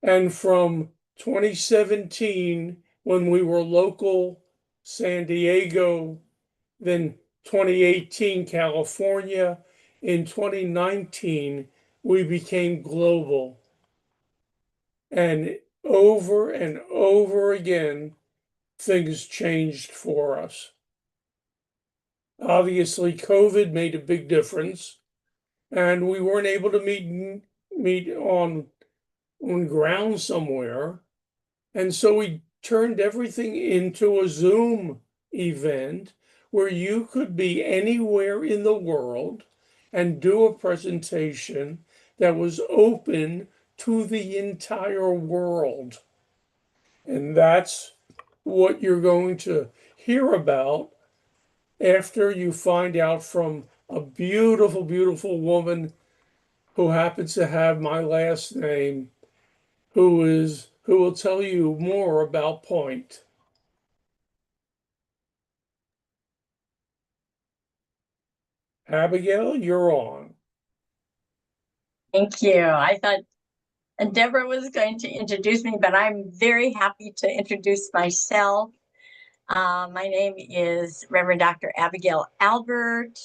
And from 2017, when we were local, San Diego, then 2018, California, in 2019, we became global. And over again, things changed for us. Obviously, COVID made a big difference, and we weren't able to meet on ground somewhere. And so we turned everything into a Zoom event where you could be anywhere in the world and do a presentation that was open to the entire world. And that's what you're going to hear about after you find out from a beautiful, beautiful woman who happens to have my last name, who will tell you more about Point. Abigail, you're on. Thank you. I thought Deborah was going to introduce me, but I'm very happy to introduce myself. My name is Reverend Dr. Abigail Albert.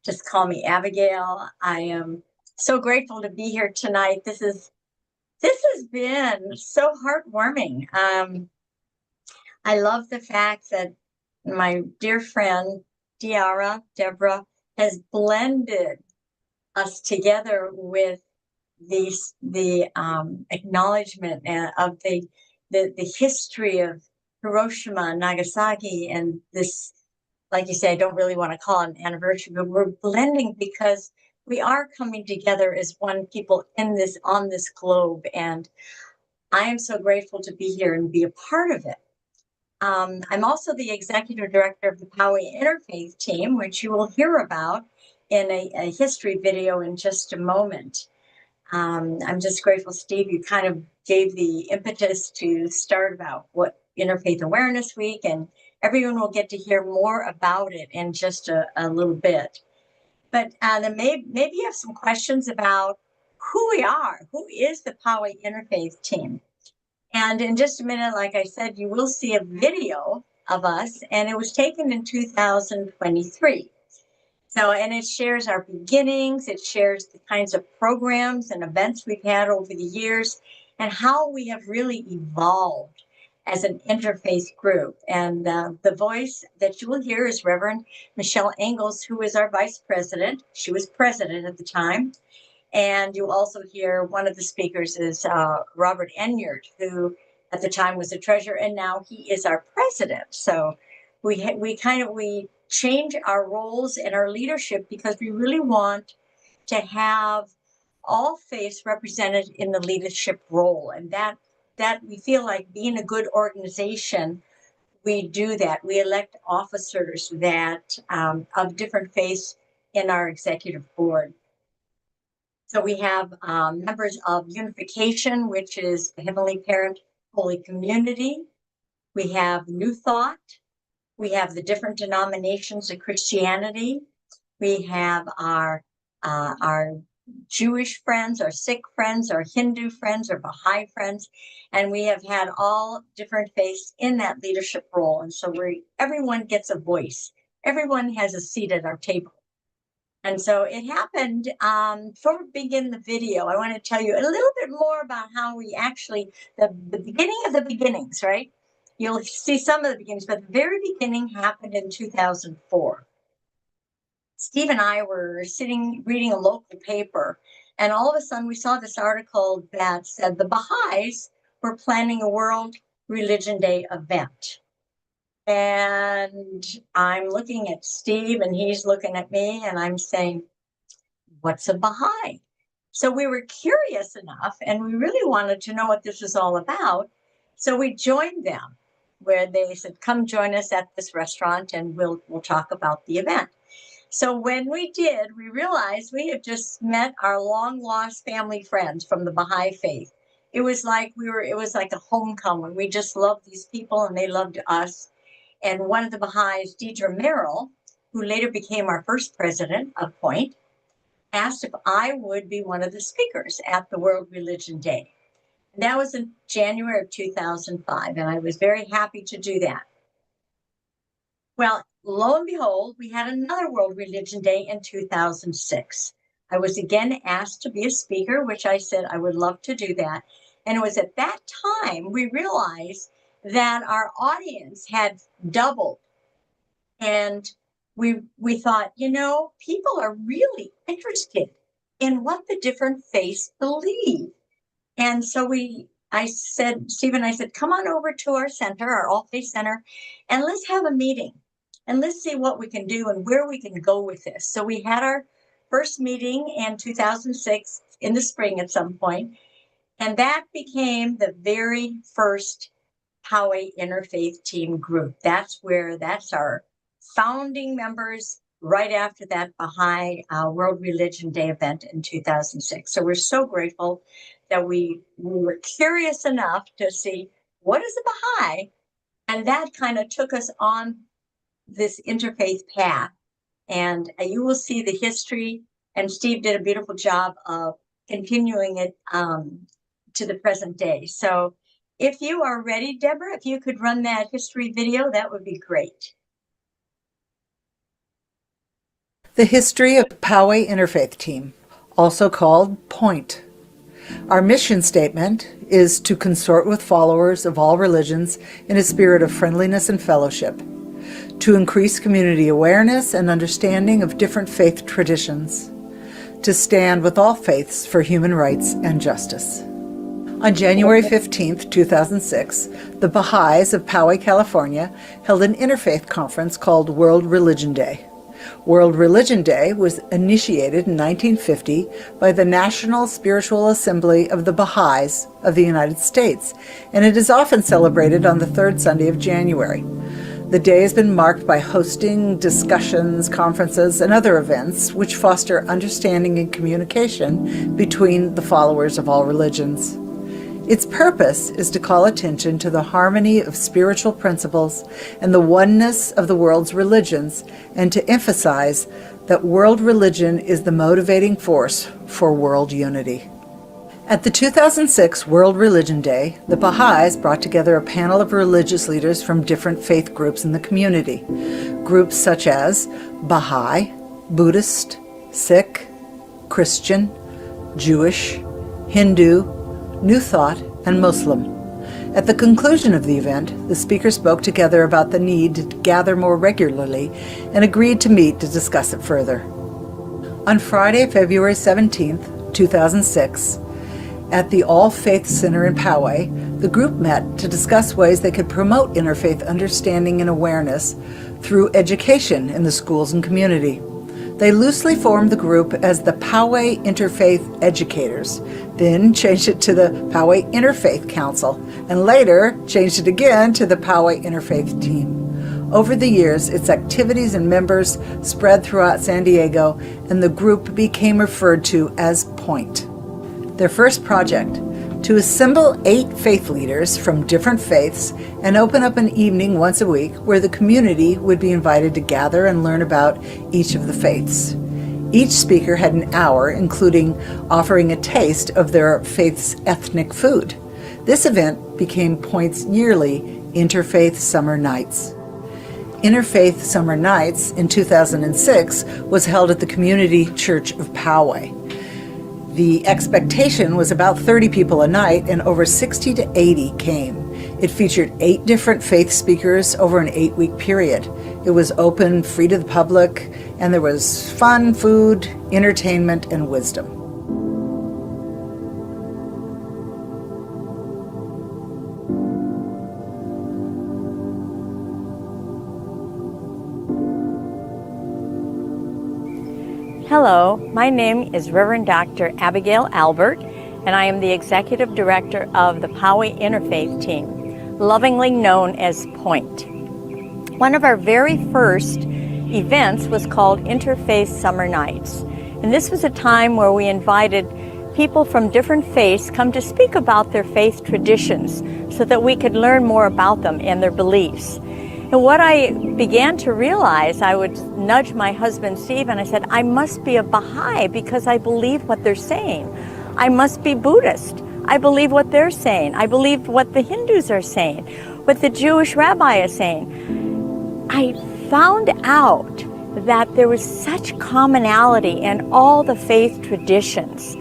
Just call me Abigail. I am so grateful to be here tonight. This has been so heartwarming. I love the fact that my dear friend Deborah, has blended us together with the acknowledgement of the history of Hiroshima and Nagasaki, and this, like you say, I don't really want to call it an anniversary, but we're blending because we are coming together as one people on this globe, and I am so grateful to be here and be a part of it. I'm also the executive director of the Poway Interfaith team, which you will hear about in a history video in just a moment. I'm just grateful, Steve, you kind of gave the impetus to start about what Interfaith Awareness Week, and everyone will get to hear more about it in just a little bit. But then maybe you have some questions about who we are. Who is the Poway Interfaith team? And in just a minute, like I said, you will see a video of us, and it was taken in 2023. So, and it shares our beginnings, it shares the kinds of programs and events we've had over the years, and how we have really evolved as an interfaith group. And the voice that you will hear is Reverend Michelle Engels, who is our vice president. She was president at the time. And you also hear one of the speakers is Robert Enyart, who at the time was the treasurer, and now he is our president. So we change our roles and our leadership because we really want to have all faiths represented in the leadership role, and that we feel like being a good organization, we do that. We elect officers that of different faiths in our executive board. So we have members of Unification, which is the Heavenly Parent Holy Community. We have New Thought. We have the different denominations of Christianity. We have our Jewish friends, our Sikh friends, our Hindu friends, our Baha'i friends, and we have had all different faiths in that leadership role. And so everyone gets a voice. Everyone has a seat at our table. And so it happened, before we begin the video, I want to tell you a little bit more about how we actually, the beginning of the beginnings, right? You'll see some of the beginnings, but the very beginning happened in 2004. Steve and I were sitting reading a local paper, and all of a sudden we saw this article that said the Baha'is were planning a World Religion Day event. And I'm looking at Steve and he's looking at me and I'm saying, what's a Baha'i? So we were curious enough, and we really wanted to know what this was all about. So we joined them, where they said, come join us at this restaurant and we'll talk about the event. So when we did, we realized we had just met our long lost family friends from the Baha'i faith. It was like a homecoming. We just loved these people and they loved us. And one of the Baha'is, Deidre Merrill, who later became our first president of Point, asked if I would be one of the speakers at the World Religion Day. And that was in January of 2005, and I was very happy to do that. Well, lo and behold, we had another World Religion Day in 2006. I was again asked to be a speaker, which I said I would love to do that. And it was at that time we realized that our audience had doubled. And we thought, people are really interested in what the different faiths believe. And so I said, come on over to our center, our All Faith Center, and let's have a meeting. And let's see what we can do and where we can go with this. So we had our first meeting in 2006 in the spring at some point. And that became the very first Poway Interfaith Team group. That's our founding members right after that Baha'i World Religion Day event in 2006. So we're so grateful that we were curious enough to see what is a Baha'i. And that kind of took us on this interfaith path. And you will see the history, and Steve did a beautiful job of continuing it to the present day. So if you are ready, Deborah, if you could run that history video, that would be great. The history of Poway Interfaith Team, also called Point. Our mission statement is to consort with followers of all religions in a spirit of friendliness and fellowship, to increase community awareness and understanding of different faith traditions, to stand with all faiths for human rights and justice. On January 15, 2006, the Baha'is of Poway, California, held an interfaith conference called World Religion Day. World Religion Day was initiated in 1950 by the National Spiritual Assembly of the Baha'is of the United States, and it is often celebrated on the third Sunday of January. The day has been marked by hosting discussions, conferences, and other events which foster understanding and communication between the followers of all religions. Its purpose is to call attention to the harmony of spiritual principles and the oneness of the world's religions, and to emphasize that world religion is the motivating force for world unity. At the 2006 World Religion Day, the Baha'is brought together a panel of religious leaders from different faith groups in the community. Groups such as Baha'i, Buddhist, Sikh, Christian, Jewish, Hindu, New Thought, and Muslim. At the conclusion of the event, the speakers spoke together about the need to gather more regularly and agreed to meet to discuss it further. On Friday, February 17, 2006, at the All Faith Center in Poway, the group met to discuss ways they could promote interfaith understanding and awareness through education in the schools and community. They loosely formed the group as the Poway Interfaith Educators, then changed it to the Poway Interfaith Council, and later changed it again to the Poway Interfaith Team. Over the years, its activities and members spread throughout San Diego, and the group became referred to as Point. Their first project, to assemble 8 faith leaders from different faiths and open up an evening once a week where the community would be invited to gather and learn about each of the faiths. Each speaker had an hour, including offering a taste of their faith's ethnic food. This event became Point's yearly Interfaith Summer Nights. Interfaith Summer Nights in 2006 was held at the Community Church of Poway. The expectation was about 30 people a night, and over 60 to 80 came. It featured 8 different faith speakers over an 8-week period. It was open, free to the public, and there was fun, food, entertainment, and wisdom. Hello, my name is Reverend Dr. Abigail Albert, and I am the Executive Director of the Poway Interfaith Team, lovingly known as Point. One of our very first events was called Interfaith Summer Nights, and this was a time where we invited people from different faiths come to speak about their faith traditions so that we could learn more about them and their beliefs. And what I began to realize, I would nudge my husband Steve and I said, I must be a Baha'i because I believe what they're saying. I must be Buddhist. I believe what they're saying. I believe what the Hindus are saying, what the Jewish rabbi is saying. I found out that there was such commonality in all the faith traditions.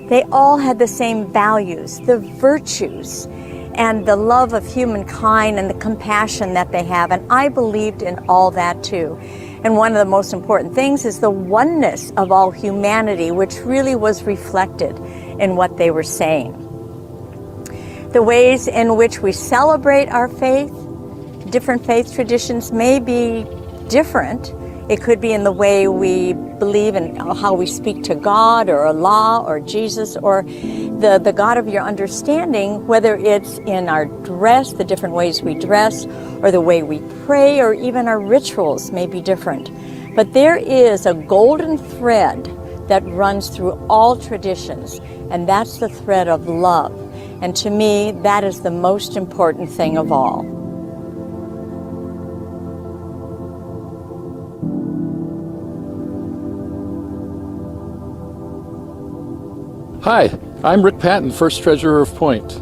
They all had the same values, the virtues, and the love of humankind and the compassion that they have. And I believed in all that too. And one of the most important things is the oneness of all humanity, which really was reflected in what they were saying. The ways in which we celebrate our faith, different faith traditions may be different. It could be in the way we believe and how we speak to God or Allah or Jesus or the God of your understanding, whether it's in our dress, the different ways we dress, or the way we pray, or even our rituals may be different. But there is a golden thread that runs through all traditions, and that's the thread of love. And to me, that is the most important thing of all. Hi, I'm Rick Patton, first treasurer of Point.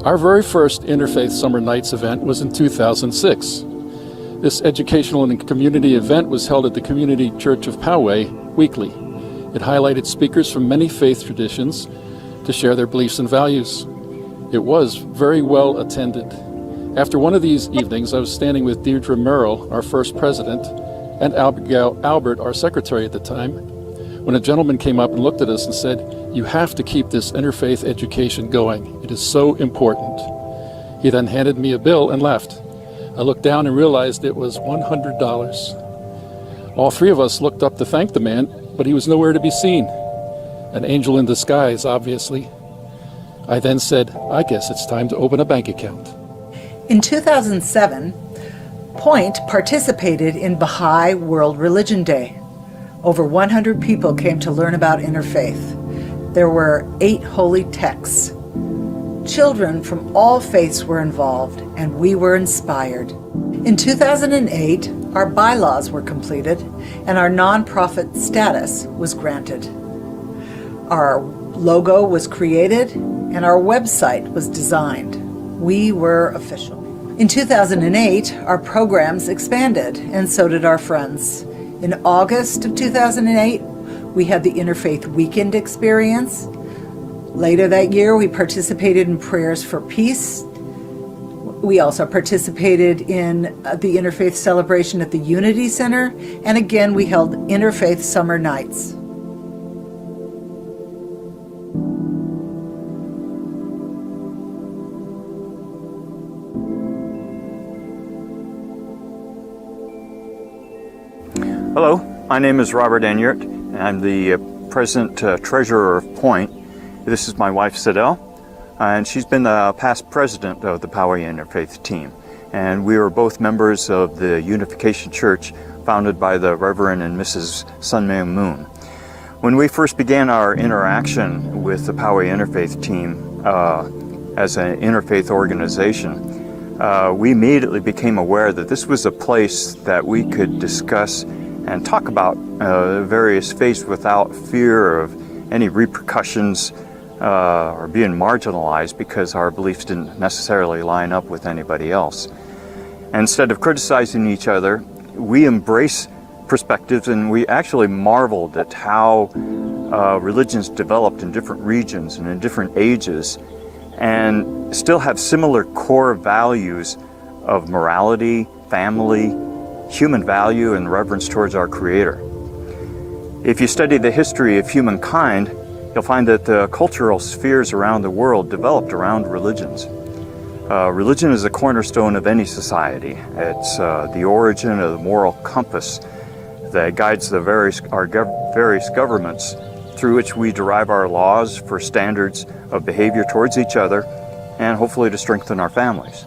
Our very first Interfaith Summer Nights event was in 2006. This educational and community event was held at the Community Church of Poway weekly. It highlighted speakers from many faith traditions to share their beliefs and values. It was very well attended. After one of these evenings, I was standing with Deirdre Merrill, our first president, and Abigail Albert, our secretary at the time, when a gentleman came up and looked at us and said, "You have to keep this interfaith education going. It is so important." He then handed me a bill and left. I looked down and realized it was $100. All three of us looked up to thank the man, but he was nowhere to be seen. An angel in disguise, obviously. I then said, I guess it's time to open a bank account. In 2007, Point participated in Baha'i World Religion Day. Over 100 people came to learn about interfaith. There were 8 holy texts. Children from all faiths were involved, and we were inspired. In 2008, our bylaws were completed, and our nonprofit status was granted. Our logo was created, and our website was designed. We were official. In 2008, our programs expanded, and so did our friends. In August of 2008, we had the Interfaith Weekend experience. Later that year, we participated in Prayers for Peace. We also participated in the Interfaith celebration at the Unity Center, and again, we held Interfaith Summer Nights. Hello, my name is Robert Enyart, and I'm the present treasurer of Point. This is my wife, Sidel, and she's been the past president of the Poway Interfaith team. And we are both members of the Unification Church founded by the Reverend and Mrs. Sun Myung Moon. When we first began our interaction with the Poway Interfaith team as an interfaith organization, we immediately became aware that this was a place that we could discuss and talk about various faiths without fear of any repercussions or being marginalized because our beliefs didn't necessarily line up with anybody else. And instead of criticizing each other, we embrace perspectives, and we actually marveled at how religions developed in different regions and in different ages and still have similar core values of morality, family, human value, and reverence towards our Creator. If you study the history of humankind, you'll find that the cultural spheres around the world developed around religions. Religion is a cornerstone of any society. It's the origin of the moral compass that guides the various governments through which we derive our laws for standards of behavior towards each other and hopefully to strengthen our families.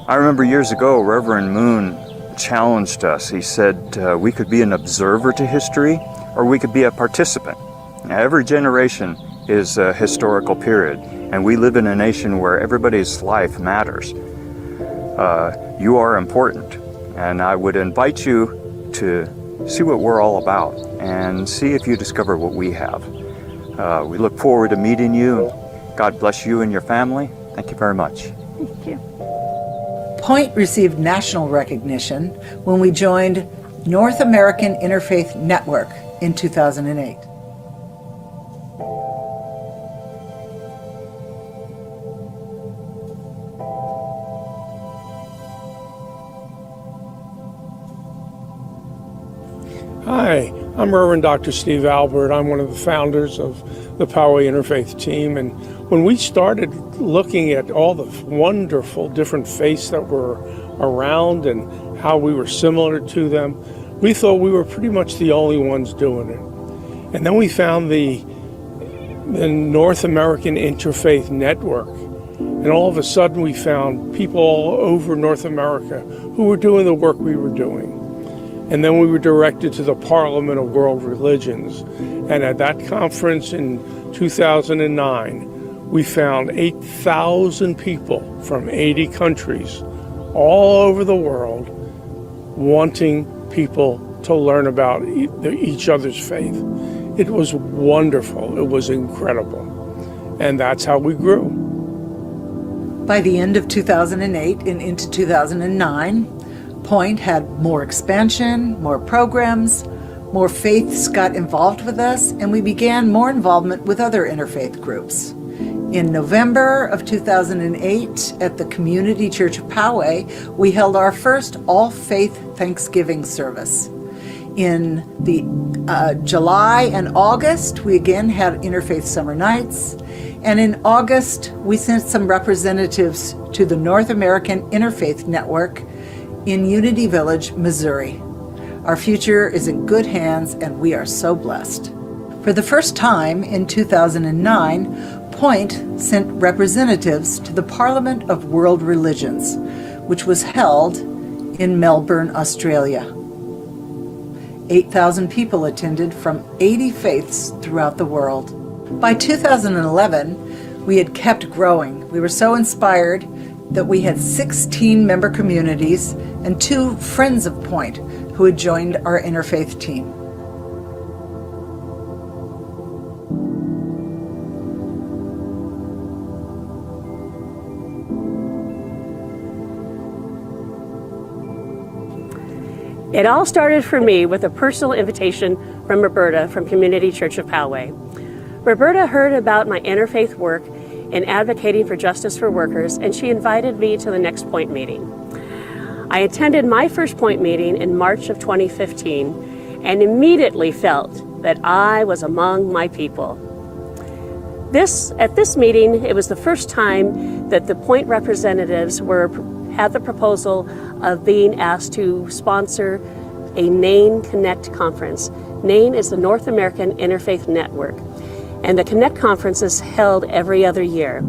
I remember years ago, Reverend Moon challenged us. He said we could be an observer to history or we could be a participant. Now, every generation is a historical period, and we live in a nation where everybody's life matters. You are important, and I would invite you to see what we're all about and see if you discover what we have. We look forward to meeting you. God bless you and your family. Thank you very much. Thank you. Point received national recognition when we joined North American Interfaith Network in 2008. Hi, I'm Reverend Dr. Steve Albert. I'm one of the founders of the Poway Interfaith team. And when we started looking at all the wonderful different faiths that were around and how we were similar to them, we thought we were pretty much the only ones doing it. And then we found the North American Interfaith Network. And all of a sudden we found people all over North America who were doing the work we were doing. And then we were directed to the Parliament of World Religions. And at that conference in 2009, we found 8,000 people from 80 countries all over the world wanting people to learn about each other's faith. It was wonderful. It was incredible. And that's how we grew. By the end of 2008 and into 2009, Point had more expansion, more programs, more faiths got involved with us, and we began more involvement with other interfaith groups. In November of 2008, at the Community Church of Poway, we held our first all-faith Thanksgiving service. In the July and August, we again had Interfaith Summer Nights, and in August, we sent some representatives to the North American Interfaith Network in Unity Village, Missouri. Our future is in good hands, and we are so blessed. For the first time in 2009, Point sent representatives to the Parliament of World Religions, which was held in Melbourne, Australia. 8,000 people attended from 80 faiths throughout the world. By 2011, we had kept growing. We were so inspired that we had 16 member communities and 2 friends of Point who had joined our interfaith team. It all started for me with a personal invitation from Roberta from Community Church of Poway. Roberta heard about my interfaith work in advocating for justice for workers, and she invited me to the next Point meeting. I attended my first Point meeting in March of 2015 and immediately felt that I was among my people. At this meeting, it was the first time that the Point representatives had the proposal of being asked to sponsor a NAIN Connect conference. NAIN is the North American Interfaith Network, and the Connect conference is held every other year.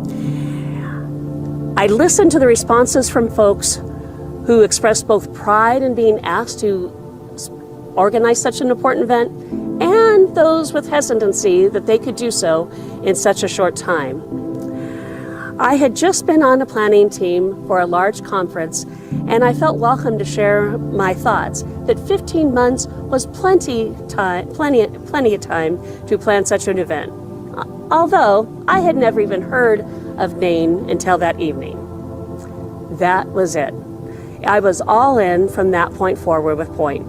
I listened to the responses from folks who expressed both pride in being asked to organize such an important event and those with hesitancy that they could do so in such a short time. I had just been on a planning team for a large conference, and I felt welcome to share my thoughts that 15 months was plenty of time to plan such an event, although I had never even heard of NAIN until that evening. That was it. I was all in from that point forward with Point.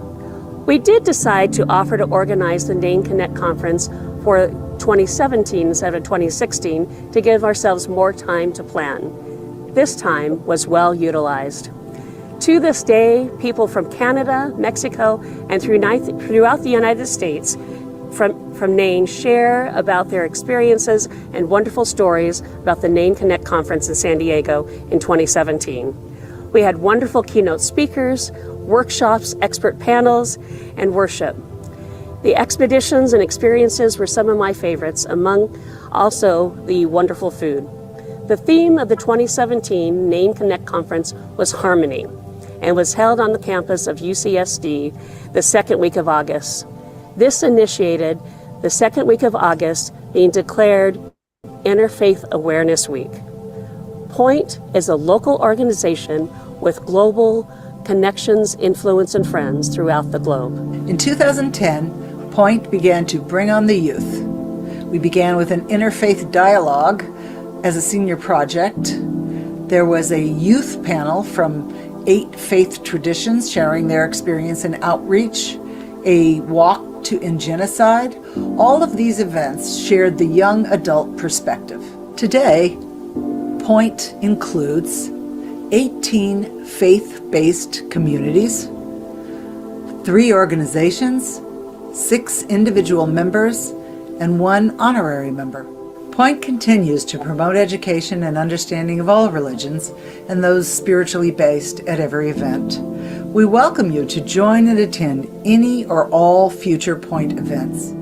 We did decide to offer to organize the NAIN Connect conference for 2017 instead of 2016 to give ourselves more time to plan. This time was well utilized. To this day, people from Canada, Mexico, and throughout the United States from NAIN share about their experiences and wonderful stories about the NAIN Connect conference in San Diego in 2017. We had wonderful keynote speakers, workshops, expert panels, and worship. The expeditions and experiences were some of my favorites, among also the wonderful food. The theme of the 2017 Name Connect Conference was Harmony and was held on the campus of UCSD the second week of August. This initiated the second week of August being declared Interfaith Awareness Week. Point is a local organization with global connections, influence, and friends throughout the globe. In 2010, Point began to bring on the youth. We began with an interfaith dialogue as a senior project. There was a youth panel from 8 faith traditions sharing their experience in outreach, a walk to end genocide. All of these events shared the young adult perspective. Today, Point includes 18 faith-based communities, 3 organizations, 6 individual members, and 1 honorary member. Point continues to promote education and understanding of all religions and those spiritually based at every event. We welcome you to join and attend any or all future Point events.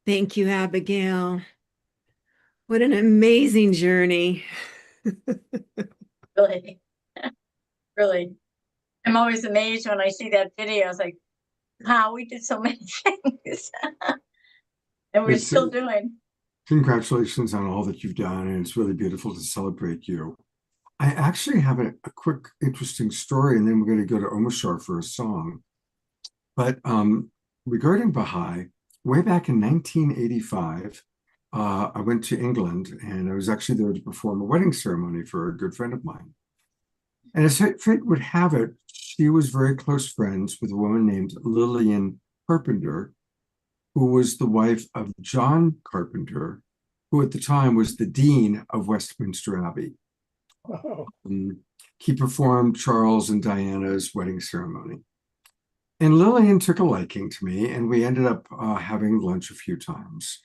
Thank you, Abigail. What an amazing journey. Really, really. I'm always amazed when I see that video. It's like, wow, we did so many things. And we're still doing. Congratulations on all that you've done, and it's really beautiful to celebrate you. I actually have a quick, interesting story, and then we're going to go to Omashar for a song. But regarding Baha'i, way back in 1985, I went to England, and I was actually there to perform a wedding ceremony for a good friend of mine. And as fate would have it, she was very close friends with a woman named Lillian Carpenter, who was the wife of John Carpenter, who at the time was the dean of Westminster Abbey. Wow. He performed Charles and Diana's wedding ceremony. And Lillian took a liking to me, and we ended up having lunch a few times.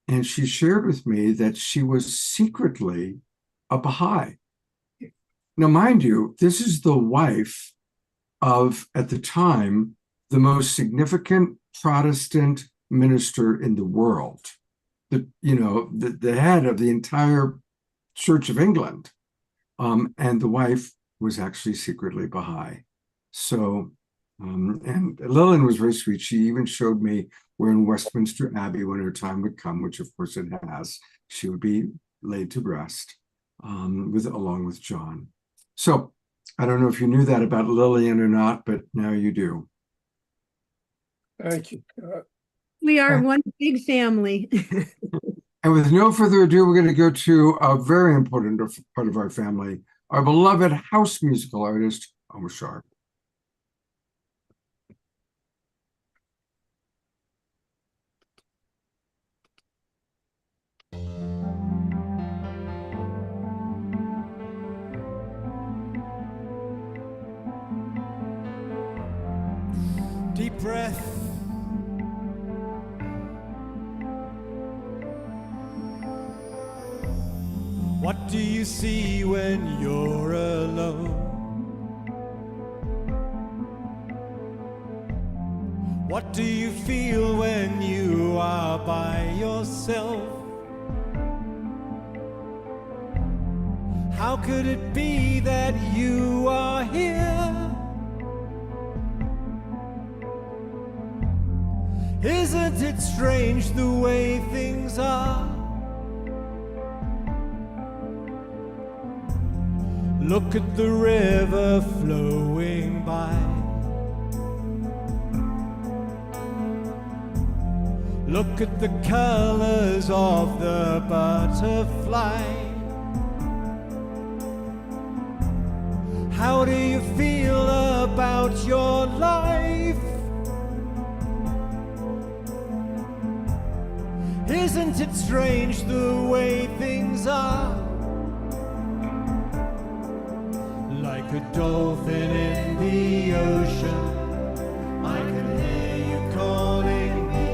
And she shared with me that she was secretly a Baha'i. Now, mind you, this is the wife of, at the time, the most significant Protestant minister in the world, the head of the entire Church of England. And the wife was actually secretly Baha'i. So, and Lillian was very sweet. She even showed me where in Westminster Abbey, when her time would come, which of course it has, she would be laid to rest along with John. So I don't know if you knew that about Lillian or not, but now you do. Thank you. We are one big family. And with no further ado, we're going to go to a very important part of our family, our beloved house musical artist, Omashar. Deep breath. What do you see when you're alone? What do you feel when you are by yourself? How could it be that you are here? Isn't it strange the way things are? Look at the river flowing by. Look at the colors of the How do you feel about your life? Isn't it strange the way things are? Like a dolphin in the ocean, I can hear you calling me.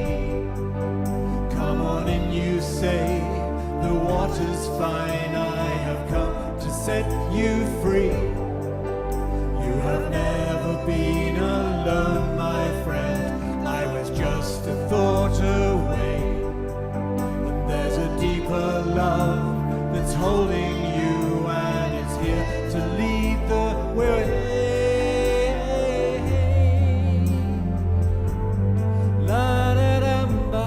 Come on in, you say, the water's fine. I have come to set you free. You have never been alone, my friend. I was just a thought away. And there's a deeper love that's holding you, and it's here to lead the way. La da dum ba.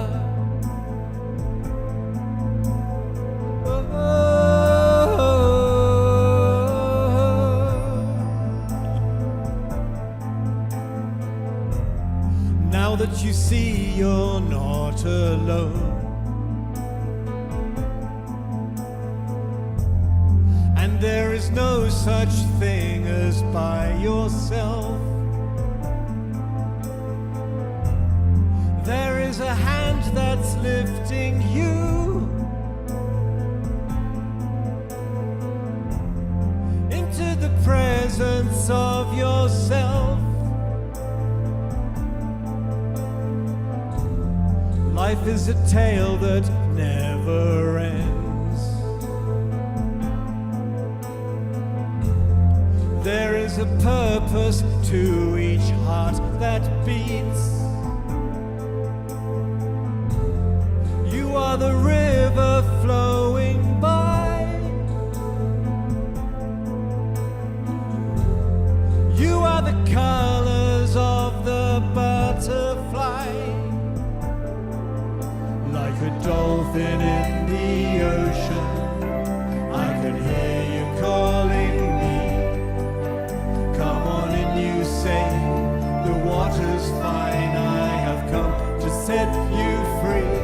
Now that you see you're not alone, and there is no such thing as by yourself, there is a hand that's lifting you into the presence of yourself. Life is a tale that never ends. There is a purpose to each heart that beats. You are the river flowing by. You are the colors of the butterfly. Like a dolphin in the ocean, I can hear you calling me. Come on in, you say, the water's fine. I have come to set you free.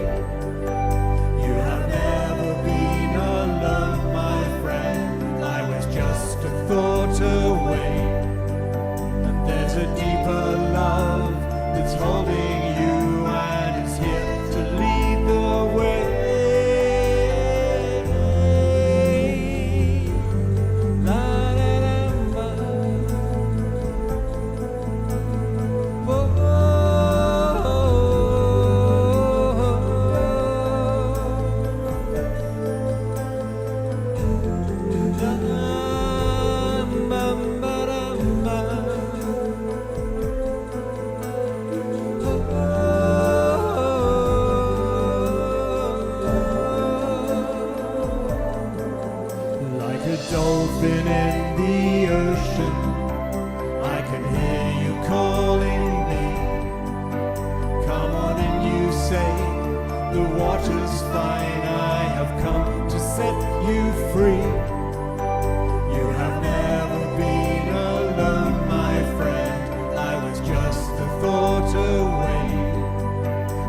You have never been alone, my friend. I was just a thought away. And there's a deeper love that's holding you, and it's here to lead the way. La da dum ba. Like a dolphin in the ocean, I can hear you calling me. Come on and you say, the water's fine. I have come to set you free. You have never been alone, my friend. I was just a thought away.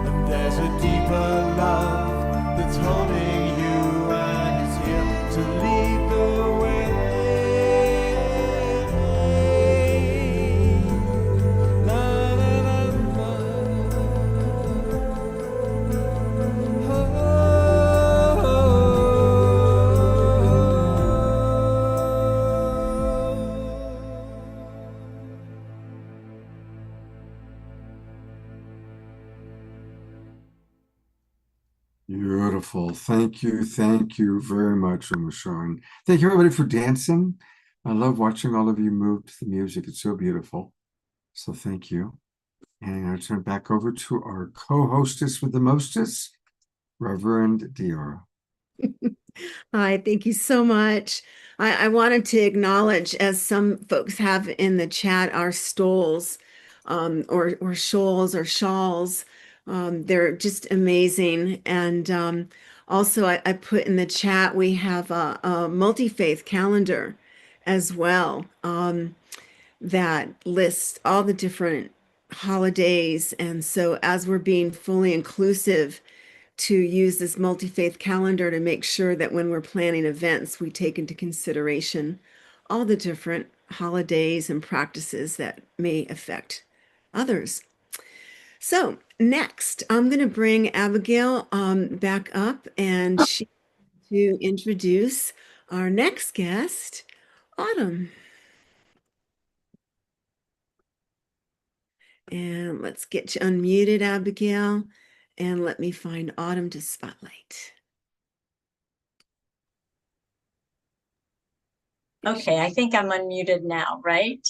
And there's a deeper love that's holding you, and it's here to lead the way. La da dum ba. Beautiful. Thank you. Thank you very much, Sharon. Thank you, everybody, for dancing. I love watching all of you move to the music. It's so beautiful. So thank you. And I'll turn back over to our co-hostess with the mostest, Reverend Diora. Hi, thank you so much. I wanted to acknowledge, as some folks have in the chat, our stoles, or shoals or shawls. They're just amazing. And also, I put in the chat, we have a multi-faith calendar as well, that lists all the different holidays. And so as we're being fully inclusive, to use this multi-faith calendar to make sure that when we're planning events, we take into consideration all the different holidays and practices that may affect others. So next, I'm going to bring Abigail back up, and she to introduce our next guest, Autumn. And let's get you unmuted, Abigail, and let me find Autumn to spotlight. Okay, I think I'm unmuted now, right?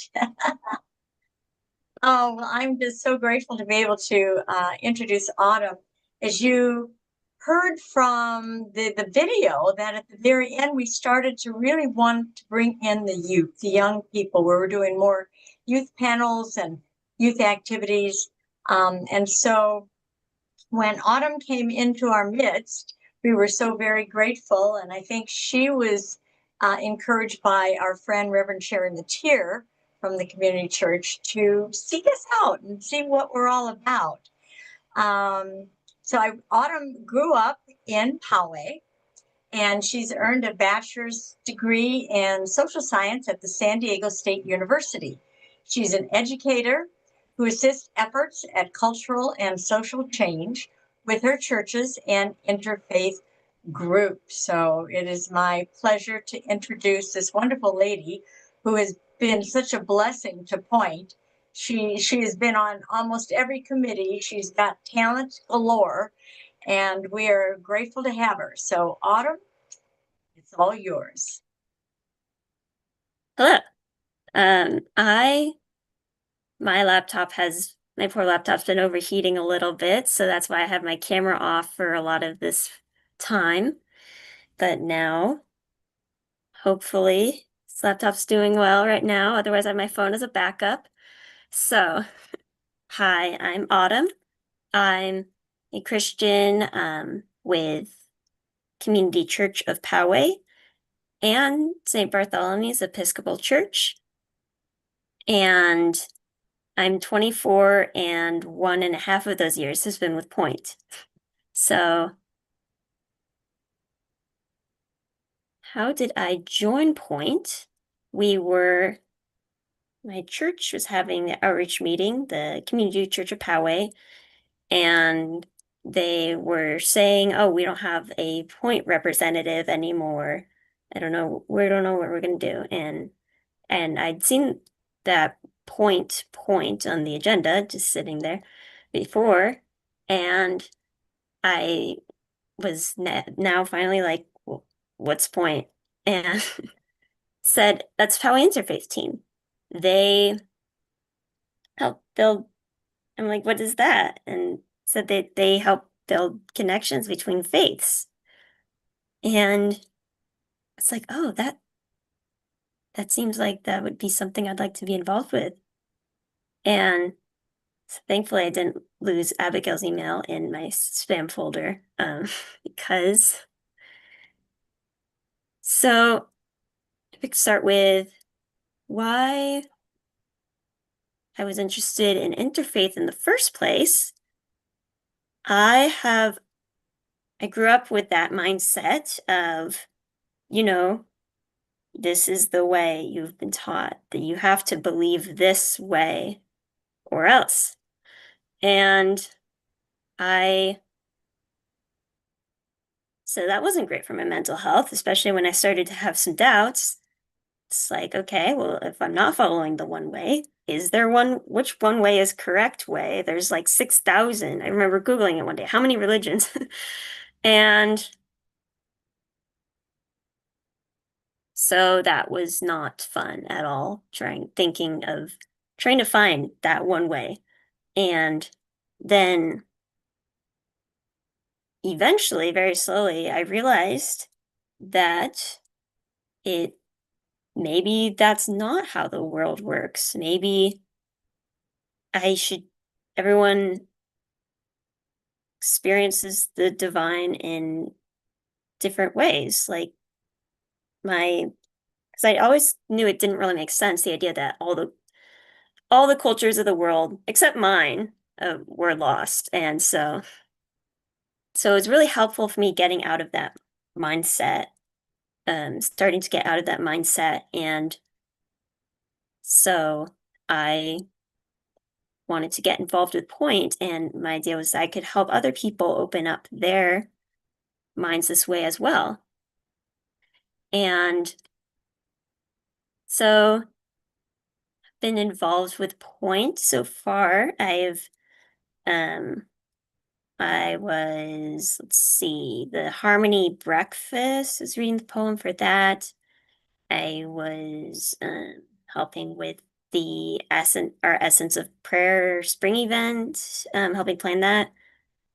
Oh, well, I'm just so grateful to be able to introduce Autumn. As you heard from the video, that at the very end, we started to really want to bring in the youth, the young people, where we're doing more youth panels and youth activities. And so when Autumn came into our midst, we were so very grateful. And I think she was encouraged by our friend, Reverend Sharon Mateer from the community church, to seek us out and see what we're all about. Autumn grew up in Poway, and she's earned a bachelor's degree in social science at the San Diego State University. She's an educator who assists efforts at cultural and social change with her churches and interfaith groups. So it is my pleasure to introduce this wonderful lady who has been such a blessing to Point. She has been on almost every committee. She's got talent galore, and we are grateful to have her. So Autumn, it's all yours. Hello. My poor laptop's been overheating a little bit, so that's why I have my camera off for a lot of this time. But now, hopefully, this laptop's doing well right now. Otherwise, I have my phone as a backup. So, hi, I'm Autumn. I'm a Christian with Community Church of Poway and St. Bartholomew's Episcopal Church. And I'm 24, and 1.5 of those years has been with Point. So how did I join Point? My church was having the outreach meeting, the Community Church of Poway, and they were saying, oh, we don't have a Point representative anymore. We don't know what we're going to do. And I'd seen that point on the agenda just sitting there before, and I was now finally like, what's Point? And said, that's Poway Interfaith Team. They help build. I'm like, what is that? And said that they help build connections between faiths. And it's like, oh, that seems like that would be something I'd like to be involved with. And thankfully, I didn't lose Abigail's email in my spam folder because. So I could start with why I was interested in interfaith in the first place. I grew up with that mindset of, this is the way you've been taught, that you have to believe this way or else. And so that wasn't great for my mental health, especially when I started to have some doubts. It's like, okay, well, if I'm not following the one way, which one way is correct way? There's like 6,000. I remember Googling it one day. How many religions? And so that was not fun at all, trying to find that one way. And then eventually, very slowly, I realized that maybe that's not how the world works. Maybe everyone experiences the divine in different ways. Like because I always knew it didn't really make sense, the idea that all the cultures of the world, except mine, were lost. And so it was really helpful for me getting out of that mindset, starting to get out of that mindset and So I wanted to get involved with Point, and my idea was I could help other people open up their minds this way as well. And so I've been involved with Point so far. I was, let's see, the Harmony Breakfast, I was reading the poem for that. I was helping with the Essence of Prayer spring event, helping plan that.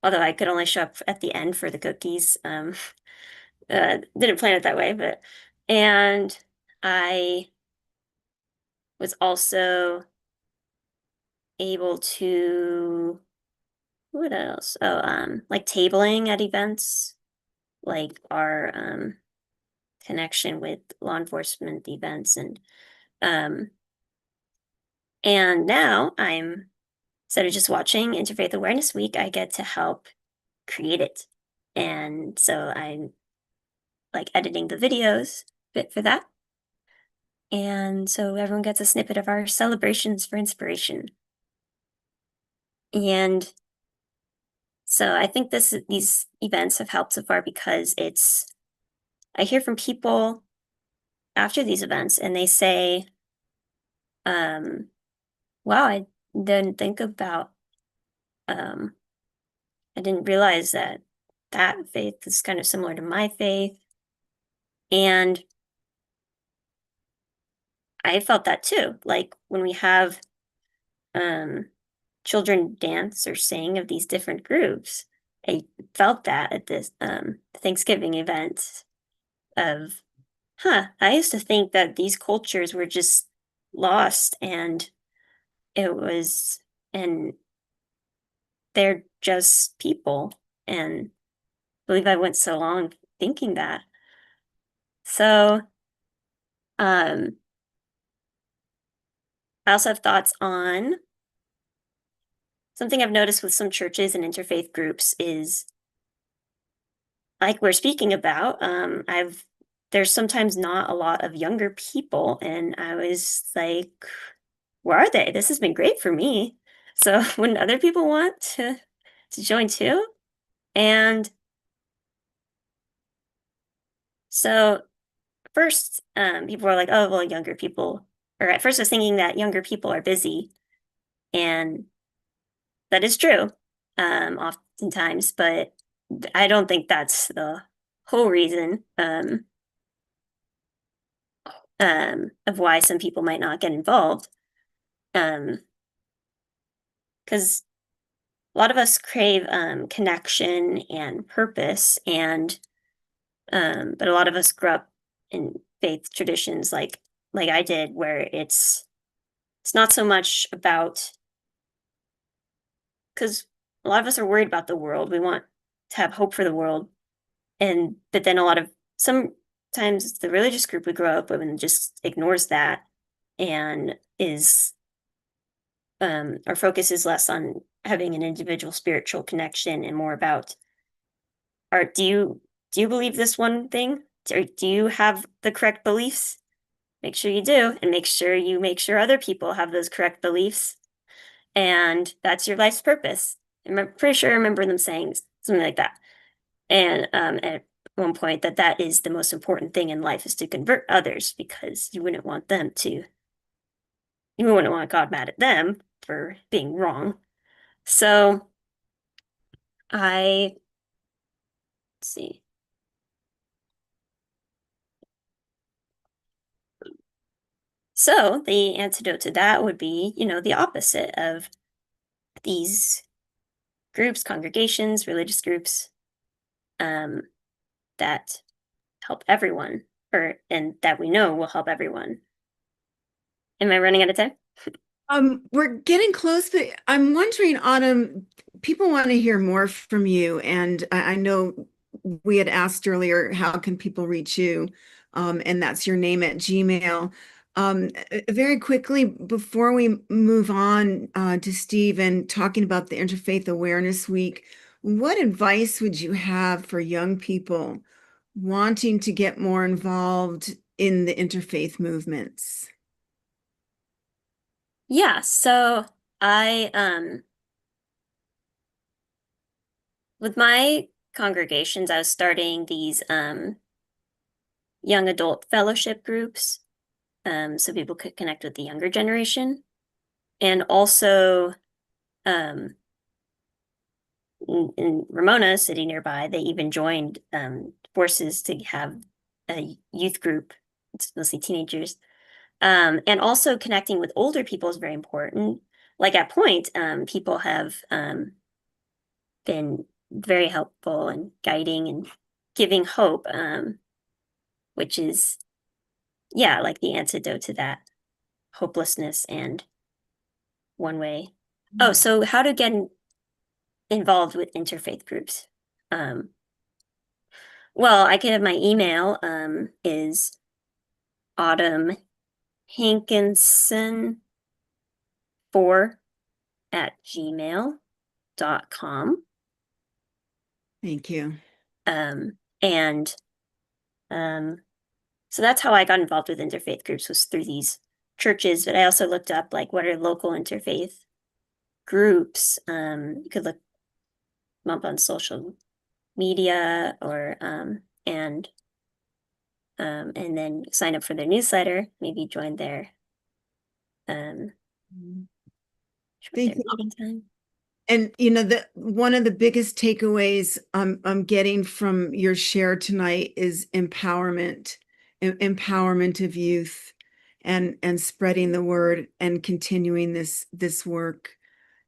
Although I could only show up at the end for the cookies. Didn't plan it that way, and I was also able to, what else? Oh, like tabling at events, like our connection with law enforcement events, and now I'm, instead of just watching Interfaith Awareness Week, I get to help create it. And so I'm like editing the videos bit for that. And so everyone gets a snippet of our celebrations for inspiration. And so I think these events have helped so far because I hear from people after these events and they say, wow, I didn't think about, I didn't realize that faith is kind of similar to my faith. And I felt that too. Like when we have children dance or sing of these different groups, I felt that at this Thanksgiving event of, I used to think that these cultures were just lost and they're just people. And I believe I went so long thinking that. So, I also have thoughts on something I've noticed with some churches and interfaith groups is, like we're speaking about, there's sometimes not a lot of younger people, and I was like, where are they? This has been great for me. So wouldn't other people want to join too? And so first, people were like, oh, well, younger people, or at first I was thinking that younger people are busy, and that is true, oftentimes, but I don't think that's the whole reason of why some people might not get involved. Because a lot of us crave connection and purpose, and but a lot of us grew up in faith traditions like I did, where it's not so much about, because a lot of us are worried about the world. We want to have hope for the world, but then sometimes the religious group we grow up with and just ignores that, and our focus is less on having an individual spiritual connection and more about, do you believe this one thing? Or do you have the correct beliefs? Make sure you do, and make sure other people have those correct beliefs. And that's your life's purpose. I'm pretty sure I remember them saying something like that. And at one point that is the most important thing in life, is to convert others, because you wouldn't want God mad at them for being wrong. So let's see. So the antidote to that would be, the opposite of these groups, congregations, religious groups, that help everyone, and that we know will help everyone. Am I running out of time? We're getting close, but I'm wondering, Autumn, people want to hear more from you, and I know we had asked earlier, how can people reach you? And that's your name at Gmail. Very quickly, before we move on to Steve and talking about the Interfaith Awareness Week, what advice would you have for young people wanting to get more involved in the interfaith movements? Yeah, so I with my congregations, I was starting these young adult fellowship groups, so people could connect with the younger generation. And also in Ramona, city nearby, they even joined forces to have a youth group. It's mostly teenagers. And also connecting with older people is very important. Like at Point, people have been very helpful and guiding and giving hope, which is, yeah, like the antidote to that hopelessness and one way. Oh, so how to get involved with interfaith groups? Well, I can have my email is Autumn Hankinson 4@gmail.com. Thank you. And so that's how I got involved with interfaith groups, was through these churches. But I also looked up like what are local interfaith groups. You could look them up on social media or and then sign up for their newsletter, maybe join their Thank their you. meeting time. And one of the biggest takeaways I'm getting from your share tonight is empowerment of youth and spreading the word and continuing this work.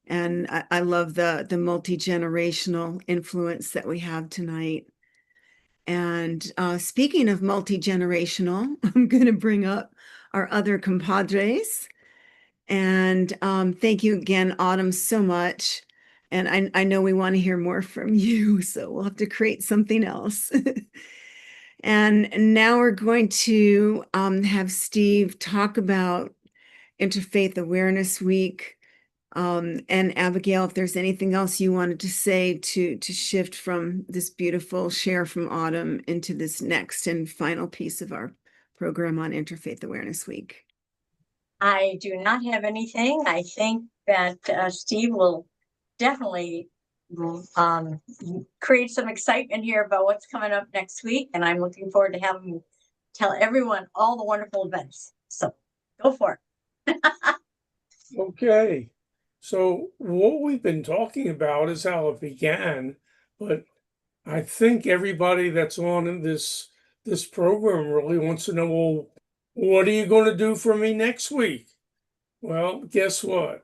And I love the multi-generational influence that we have tonight. And speaking of multi-generational, I'm going to bring up our other compadres. And thank you again, Autumn, so much. And I know we want to hear more from you, so we'll have to create something else. And now we're going to have Steve talk about Interfaith Awareness Week. And Abigail, if there's anything else you wanted to say to shift from this beautiful share from Autumn into this next and final piece of our program on Interfaith Awareness Week. I do not have anything. I think that Steve will definitely create some excitement here about what's coming up next week. And I'm looking forward to having him tell everyone all the wonderful events. So go for it. Okay. So what we've been talking about is how it began, but I think everybody that's on this program really wants to know, well, what are you going to do for me next week? Well, guess what?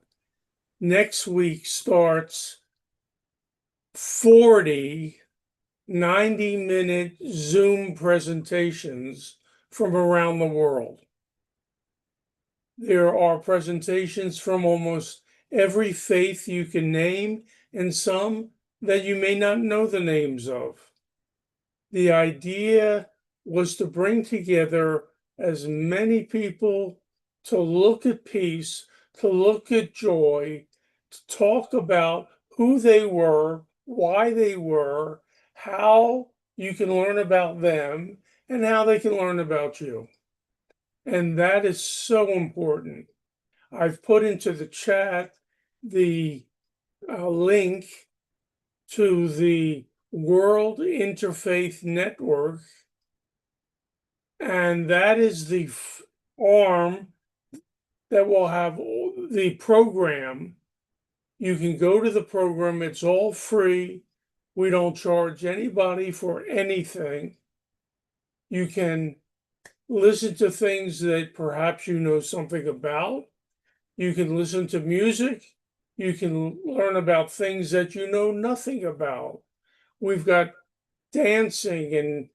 Next week starts 40 90-minute Zoom presentations from around the world. There are presentations from almost every faith you can name and some that you may not know the names of. The idea was to bring together as many people to look at peace, to look at joy, to talk about who they were, why they were, how you can learn about them, and how they can learn about you. And that is so important. I've put into the chat the link to the World Interfaith Network, and that is the arm that will have the program. You can go to the program. It's all free. We don't charge anybody for anything. You can listen to things that perhaps you know something about. You can listen to music. You can learn about things that you know nothing about. We've got dancing and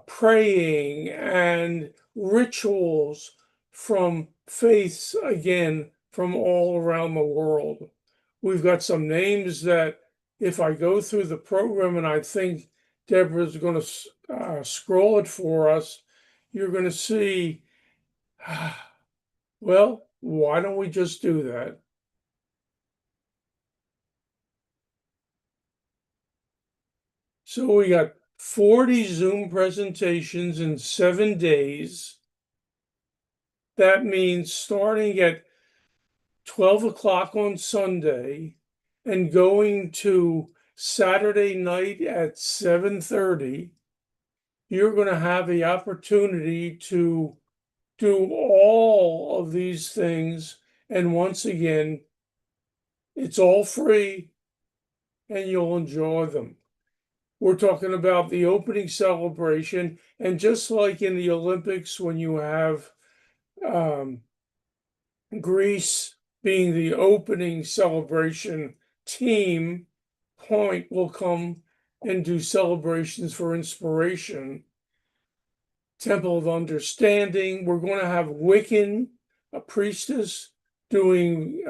praying and rituals from faiths, again, from all around the world. We've got some names that if I go through the program, and I think Deborah's going to scroll it for us, you're going to see, well, why don't we just do that? So we got 40 Zoom presentations in 7 days. That means starting at 12 o'clock on Sunday and going to Saturday night at 7:30, you're going to have the opportunity to do all of these things. And once again, it's all free and you'll enjoy them. We're talking about the opening celebration. And just like in the Olympics, when you have Greece being the opening celebration team, Point will come and do celebrations for inspiration. Temple of Understanding. We're going to have Wiccan, a priestess, doing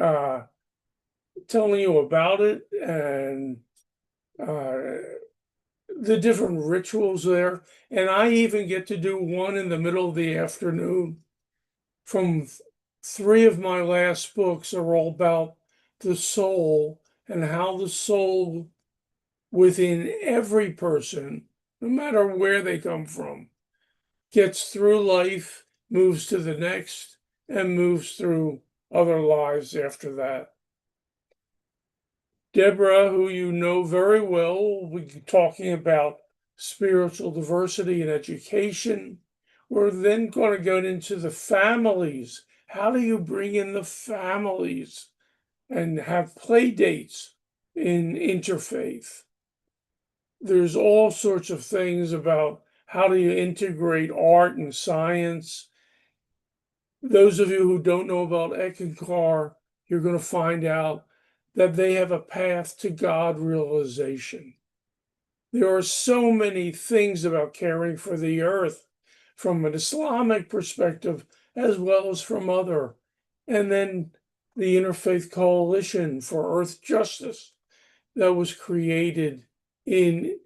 telling you about it and the different rituals there. And I even get to do one in the middle of the afternoon. From 3 of my last books are all about the soul and how the soul within every person, no matter where they come from, gets through life, moves to the next, and moves through other lives after that. Deborah, who you know very well, will be talking about spiritual diversity and education. We're then going to get into the families. How do you bring in the families and have play dates in interfaith? There's all sorts of things about how do you integrate art and science. Those of you who don't know about Eckankar, you're going to find out that they have a path to God realization. There are so many things about caring for the earth from an Islamic perspective as well as from other. And then the Interfaith Coalition for Earth Justice that was created in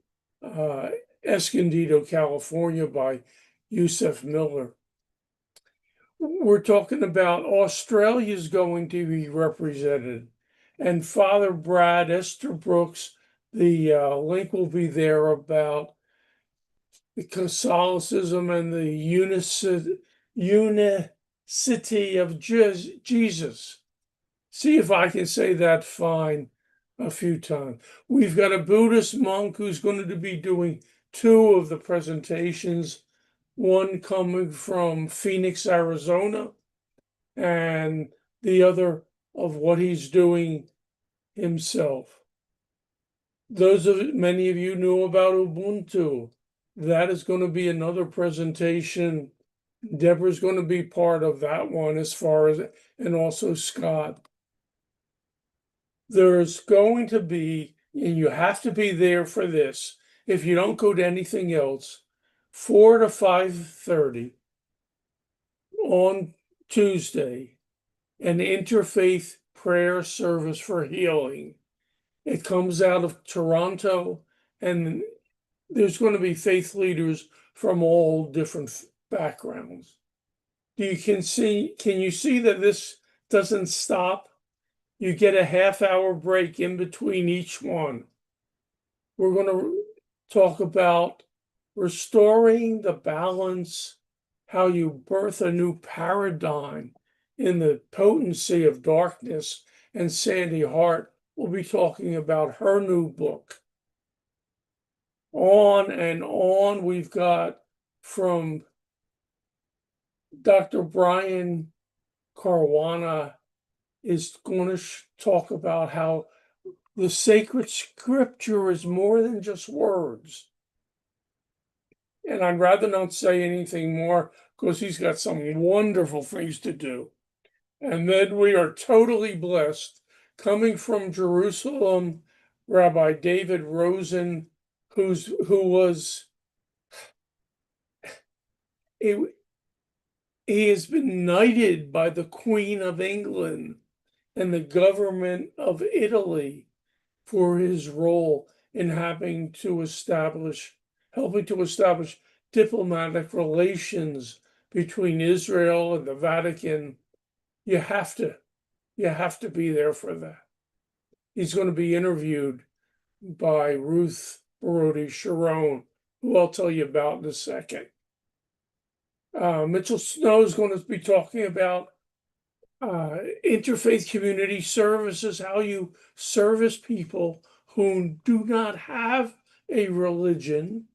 Escondido, California by Yusef Miller. We're talking about Australia's going to be represented. And Father Brad Esterbrooks, the link will be there about the Catholicism and the unicity of Jesus. See if I can say that fine a few times. We've got a Buddhist monk who's going to be doing 2 of the presentations, one coming from Phoenix, Arizona, and the other of what he's doing himself. Many of you knew about Ubuntu. That is going to be another presentation. Deborah's going to be part of that one and also Scott. There's going to be, and you have to be there for this, if you don't go to anything else, 4 to 5:30 on Tuesday, an interfaith prayer service for healing. It comes out of Toronto, and there's going to be faith leaders from all different backgrounds. Can you see that this doesn't stop? You get a half-hour break in between each one. We're going to talk about restoring the balance, how you birth a new paradigm in the potency of darkness. And Sandy Hart will be talking about her new book. On and on we've got from Dr. Brian Caruana is going to talk about how the sacred scripture is more than just words. And I'd rather not say anything more because he's got some wonderful things to do. And then we are totally blessed, coming from Jerusalem, Rabbi David Rosen, he has been knighted by the Queen of England and the government of Italy for his role in helping to establish diplomatic relations between Israel and the Vatican. You have to be there for that. He's going to be interviewed by Ruth Brody Sharon, who I'll tell you about in a second. Mitchell Snow is going to be talking about interfaith community services, how you service people who do not have a religion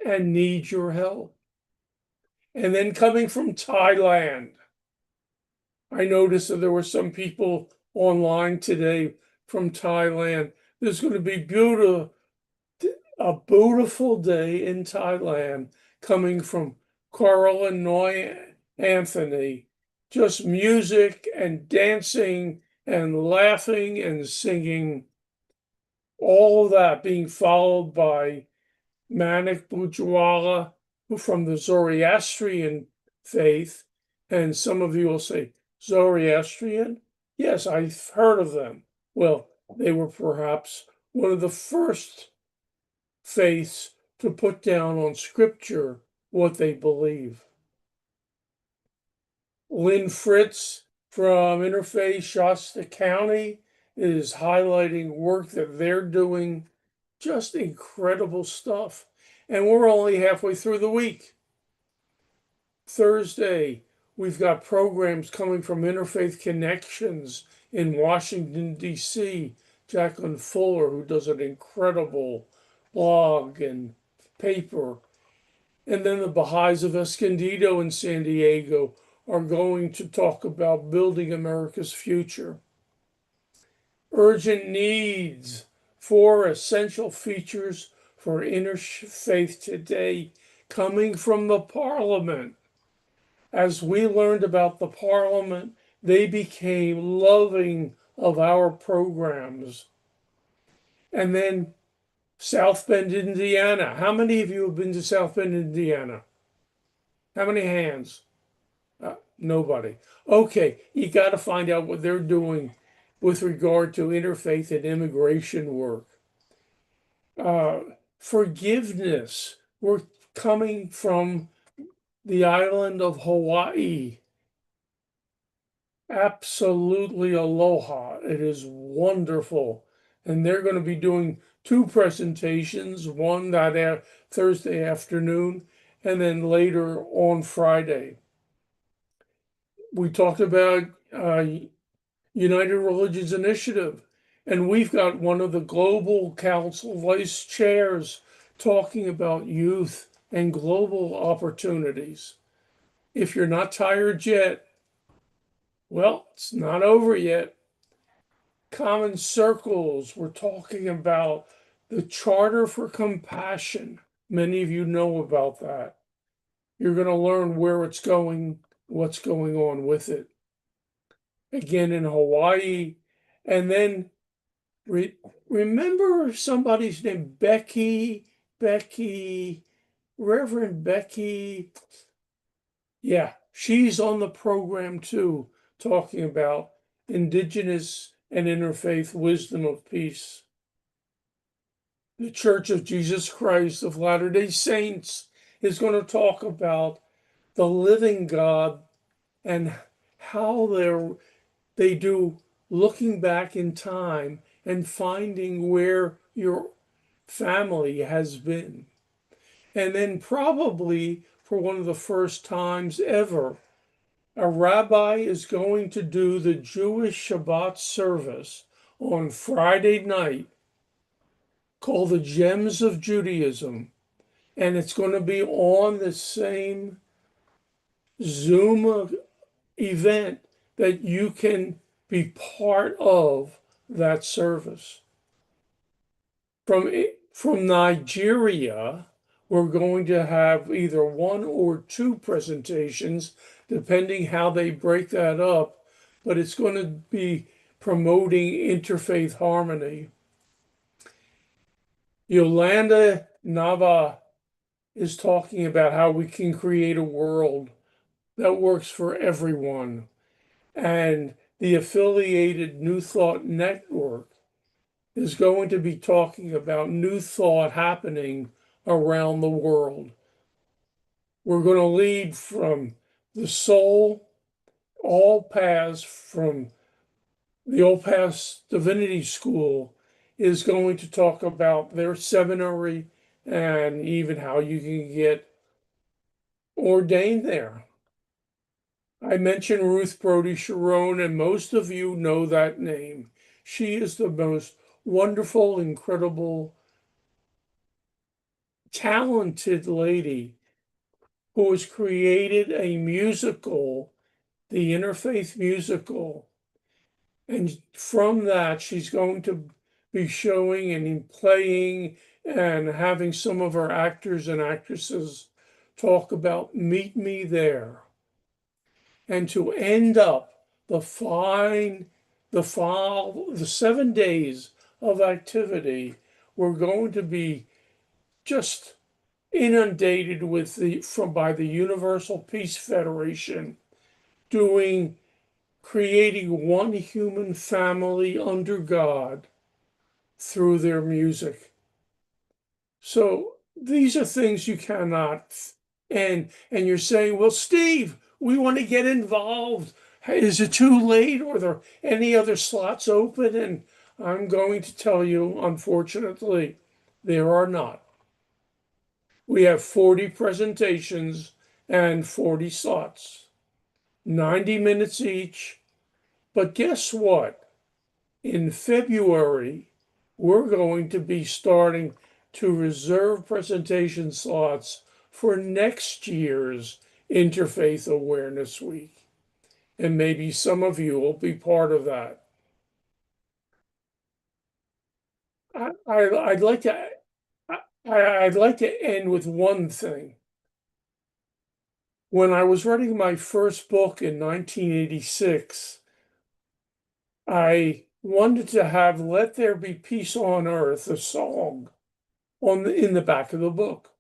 and need your help. And then coming from Thailand, I noticed that there were some people online today from Thailand. There's going to be a beautiful day in Thailand coming from Carl and Noy Anthony. Just music and dancing and laughing and singing. All of that being followed by Manik Bujwala, who from the Zoroastrian faith, and some of you will say, Zoroastrian? Yes, I've heard of them. Well, they were perhaps one of the first faiths to put down on scripture what they believe. Lynn Fritz from Interfaith Shasta County is highlighting work that they're doing. Just incredible stuff. And we're only halfway through the week. Thursday, we've got programs coming from Interfaith Connections in Washington, D.C. Jacqueline Fuller, who does an incredible blog and paper. And then the Baha'is of Escondido in San Diego are going to talk about building America's future. Urgent needs, 4 essential features for interfaith today, coming from the Parliament. As we learned about the Parliament, they became loving of our programs. And then South Bend, Indiana. How many of you have been to South Bend, Indiana? How many hands? Nobody. Okay, you got to find out what they're doing with regard to interfaith and immigration work. Forgiveness. We're coming from the island of Hawaii. Absolutely aloha. It is wonderful. And they're going to be doing 2 presentations, one that Thursday afternoon, and then later on Friday. We talked about United Religions Initiative, and we've got one of the Global Council vice chairs talking about youth and global opportunities. If you're not tired yet, well, it's not over yet. Common Circles, we're talking about the Charter for Compassion. Many of you know about that. You're going to learn where it's going, what's going on with it. Again, in Hawaii. And then remember somebody's name, Reverend Becky. Yeah, she's on the program too, talking about indigenous and interfaith wisdom of peace. The Church of Jesus Christ of Latter-day Saints is going to talk about the living God and how they do looking back in time and finding where your family has been. And then probably for one of the first times ever, a rabbi is going to do the Jewish Shabbat service on Friday night called the Gems of Judaism. And it's going to be on the same Zoom event that you can be part of that service. From Nigeria, we're going to have either 1 or 2 presentations, depending how they break that up, but it's going to be promoting interfaith harmony. Yolanda Nava is talking about how we can create a world that works for everyone. And the affiliated New Thought Network is going to be talking about new thought happening around the world. We're going to lead from the soul, all paths from the Old Paths Divinity School is going to talk about their seminary and even how you can get ordained there. I mentioned Ruth Brody Sharon, and most of you know that name. She is the most wonderful, incredible, talented lady who has created a musical, the Interfaith musical. And from that, she's going to be showing and playing and having some of our actors and actresses talk about Meet Me There. And to end up the 7 days of activity, we're going to be just inundated with by the Universal Peace Federation creating one human family under God through their music. So these are things you cannot, and you're saying, well, Steve, we want to get involved. Is it too late, or are there any other slots open? And I'm going to tell you, unfortunately, there are not. We have 40 presentations and 40 slots, 90 minutes each. But guess what? In February, we're going to be starting to reserve presentation slots for next year's Interfaith Awareness Week. And maybe some of you will be part of that. I'd like to end with one thing. When I was writing my first book in 1986, I wanted to have Let There Be Peace on Earth, a song, in the back of the book.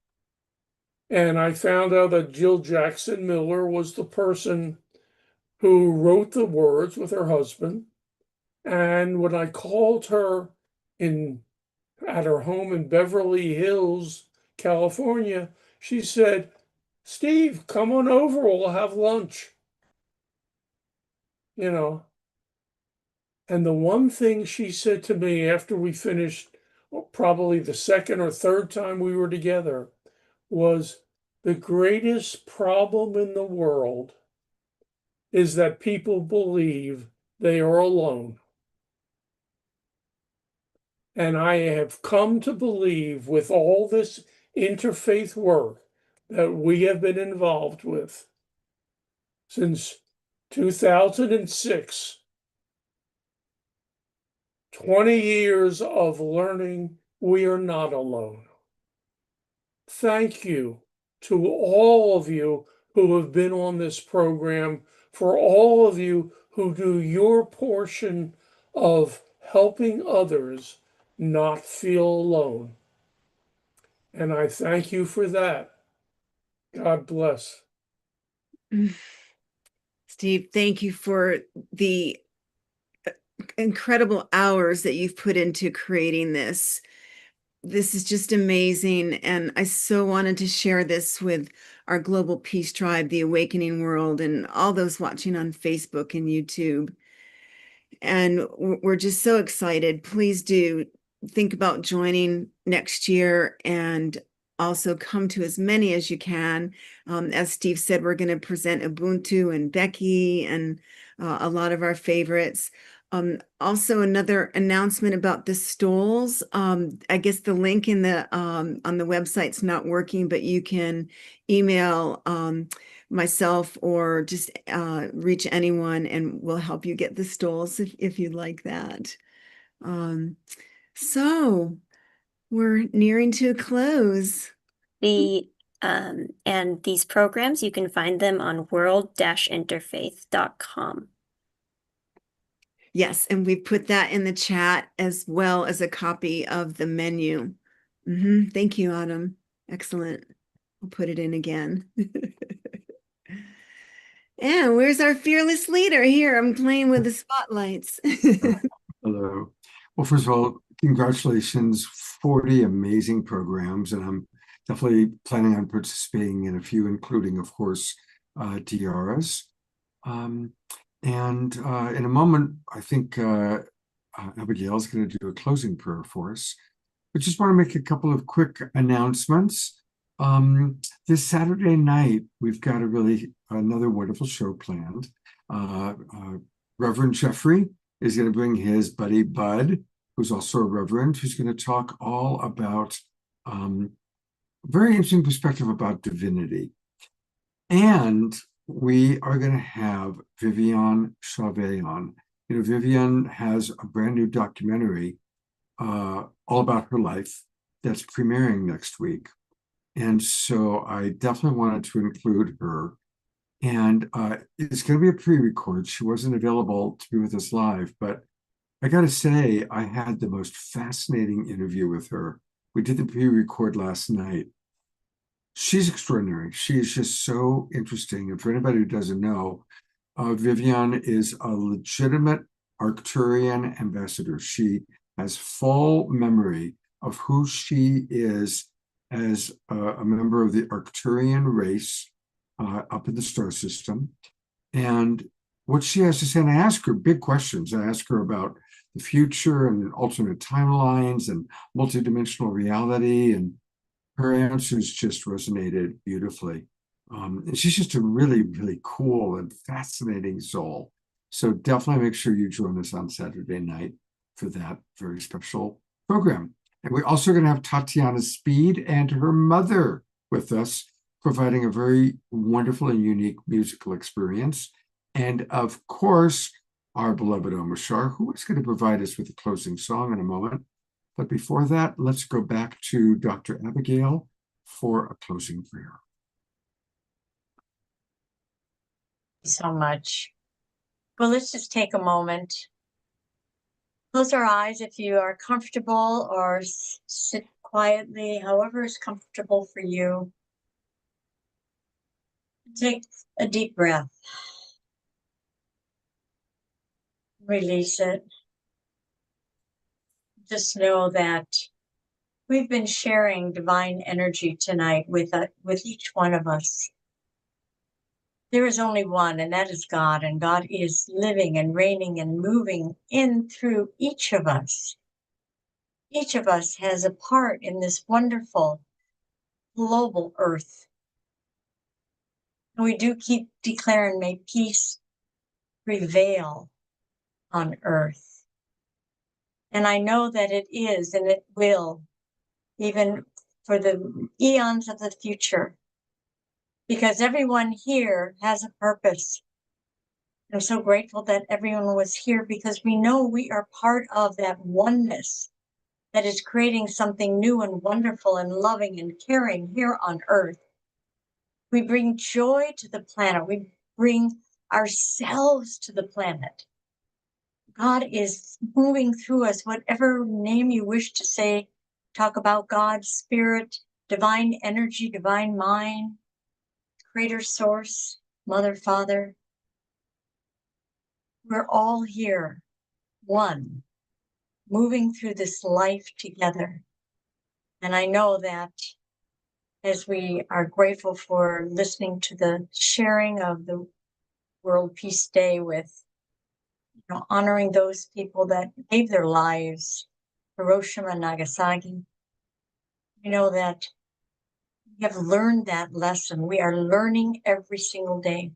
And I found out that Jill Jackson Miller was the person who wrote the words with her husband. And when I called her at her home in Beverly Hills, California, she said, Steve, come on over, we'll have lunch. You know. And the one thing she said to me after we finished, probably the second or third time we were together, was the greatest problem in the world is that people believe they are alone. And I have come to believe, with all this interfaith work that we have been involved with since 2006, 20 years of learning, we are not alone. Thank you to all of you who have been on this program, for all of you who do your portion of helping others not feel alone. And I thank you for that. God bless. Steve, thank you for the incredible hours that you've put into creating this. This is just amazing. And I so wanted to share this with our Global Peace Tribe, the Awakening World, and all those watching on Facebook and YouTube. And we're just so excited. Please do think about joining next year, and also come to as many as you can. As Steve said, we're going to present Ubuntu and Becky and a lot of our favorites. Also, another announcement about the stalls. I guess the link in the on the website's not working, but you can email myself or just reach anyone, and we'll help you get the stalls if you'd like that. So we're nearing to a close. And these programs, you can find them on world-interfaith.com. Yes, and we put that in the chat as well as a copy of the menu. Thank you, Autumn. Excellent. I'll put it in again. And where's our fearless leader? Here, I'm playing with the spotlights. Hello. Well, first of all, congratulations, 40 amazing programs, and I'm definitely planning on participating in a few, including, of course, DRS. And in a moment, I think Abigail's going to do a closing prayer for us. I just want to make a couple of quick announcements. This Saturday night, we've got another wonderful show planned. Reverend Jeffrey is going to bring his buddy Bud, who's also a reverend, who's going to talk all about very interesting perspective about divinity. And we are going to have Vivian Chauvet on. You know, Vivian has a brand new documentary all about her life that's premiering next week. And so I definitely wanted to include her. And it's going to be a pre-record. She wasn't available to be with us live, but I got to say, I had the most fascinating interview with her. We did the pre-record last night. She's extraordinary. She is just so interesting. And for anybody who doesn't know, Vivian is a legitimate Arcturian ambassador. She has full memory of who she is as a member of the Arcturian race up in the star system, and what she has to say. And I ask her big questions. I ask her about the future and alternate timelines and multidimensional reality, and her answers just resonated beautifully. And she's just a really, really cool and fascinating soul. So definitely make sure you join us on Saturday night for that very special program. And we're also going to have Tatiana Speed and her mother with us, providing a very wonderful and unique musical experience. And of course, our beloved Omashar, who is going to provide us with a closing song in a moment. But before that, let's go back to Dr. Abigail for a closing prayer. So much. Well, let's just take a moment. Close our eyes if you are comfortable, or sit quietly, however is comfortable for you. Take a deep breath. Release it. Just know that we've been sharing divine energy tonight with each one of us. There is only one, and that is God, and God is living and reigning and moving in through each of us. Each of us has a part in this wonderful global earth. And we do keep declaring, may peace prevail on earth. And I know that it is, and it will, even for the eons of the future, because everyone here has a purpose. I'm so grateful that everyone was here, because we know we are part of that oneness that is creating something new and wonderful and loving and caring here on earth. We bring joy to the planet. We bring ourselves to the planet. God is moving through us, whatever name you wish to say. Talk about God, spirit, divine energy, divine mind, creator source, mother, father. We're all here, one, moving through this life together. And I know that as we are grateful for listening to the sharing of the World Peace Day with, honoring those people that gave their lives, Hiroshima and Nagasaki, we know that we have learned that lesson. We are learning every single day.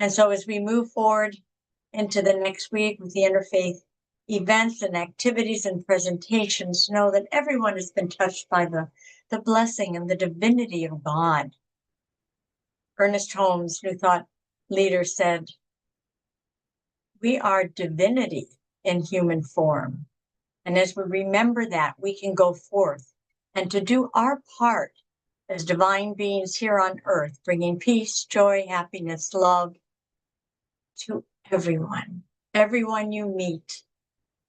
And so as we move forward into the next week with the interfaith events and activities and presentations, know that everyone has been touched by the blessing and the divinity of God. Ernest Holmes, New Thought leader, said, we are divinity in human form. And as we remember that, we can go forth and to do our part as divine beings here on earth, bringing peace, joy, happiness, love to everyone. Everyone you meet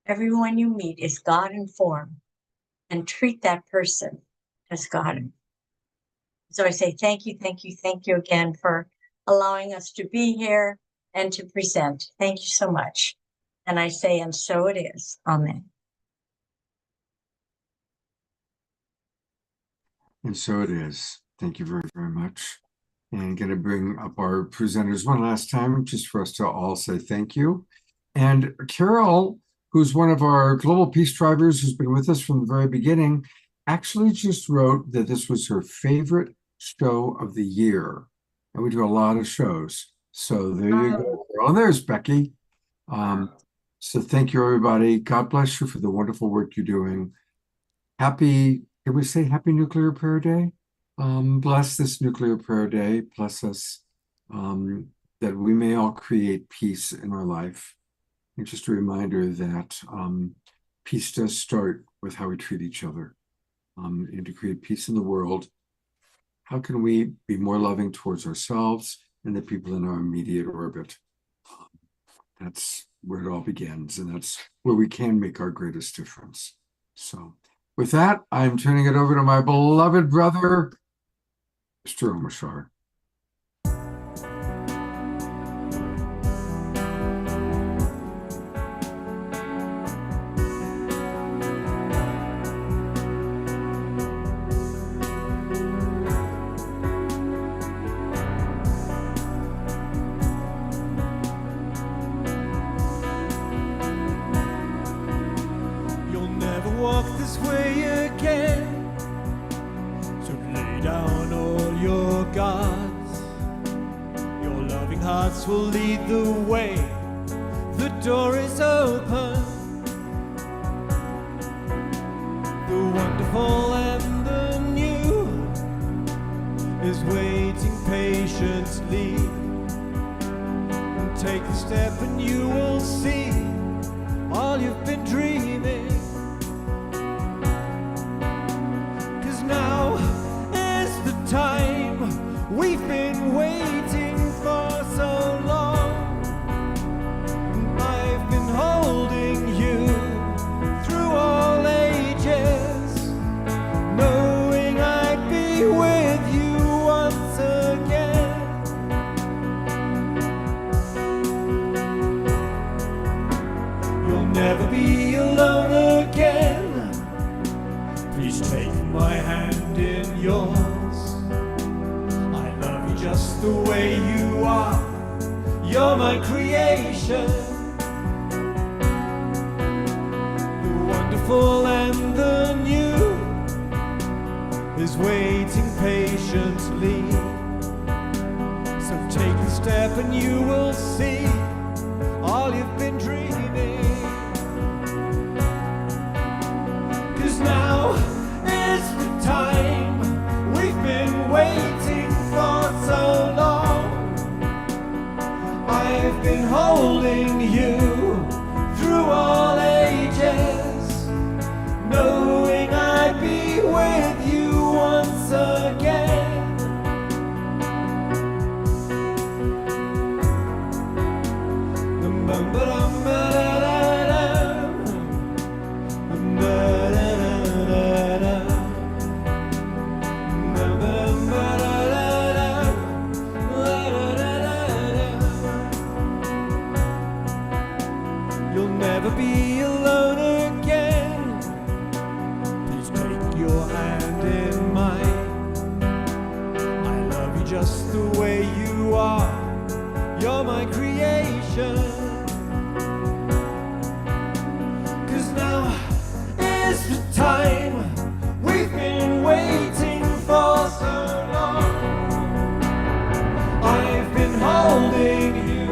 is God in form, and treat that person as God. So I say thank you, thank you, thank you again for allowing us to be here and to present. Thank you so much. And I say, and so it is. Amen. And so it is. Thank you very, very much. And going to bring up our presenters one last time, just for us to all say thank you. And Carol, who's one of our global peace drivers, who's been with us from the very beginning, actually just wrote that this was her favorite show of the year. And we do a lot of shows. So there you go. Oh, there's Becky. So thank you, everybody. God bless you for the wonderful work you're doing. Did we say Happy Nuclear Prayer Day? Bless this Nuclear Prayer Day. Bless us that we may all create peace in our life. And just a reminder that peace does start with how we treat each other. And to create peace in the world, how can we be more loving towards ourselves and the people in our immediate orbit? That's where it all begins, and that's where we can make our greatest difference. So with that, I'm turning it over to my beloved brother, Mr. Omashar. Walk this way again, so lay down all your gods. Your loving hearts will lead the way. The door is open. The wonderful and the new is waiting patiently. And take the step and you will see all you've been dreaming. Now is the time we've been waiting for so long. I've been holding you through all ages, knowing I'd be with you once again. You'll never be alone again. Please take my hand in yours. I love you just the way you are. You're my creation. The wonderful and the new is waiting patiently. So take the step and you will see all you've been dreaming. 'Cause now is the time we've been waiting for so long. I've been holding you through all ages, knowing I'd be with you once again. You'll never be alone again. Please take your hand in mine. I love you just the way you are. You're my creation. 'Cause now is the time we've been waiting for so long. I've been holding you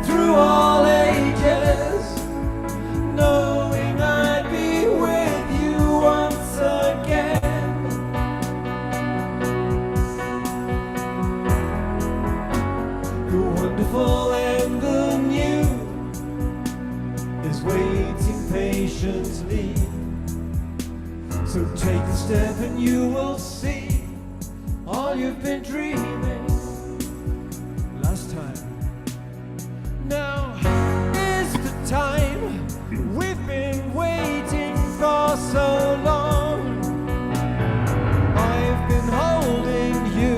through all ages, knowing I'd be with you once again. The wonderful and the new is waiting patiently. So take a step and you will see all you've been dreaming. Last time. Now is the time we've been waiting for so long. I've been holding you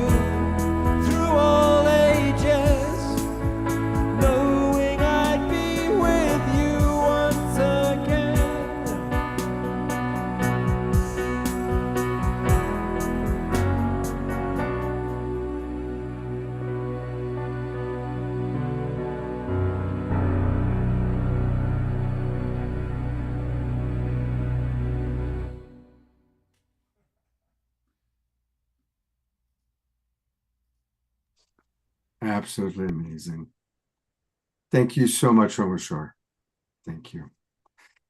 through all ages, knowing I'd be with you once again. Absolutely amazing. Thank you so much, Omashar. Thank you.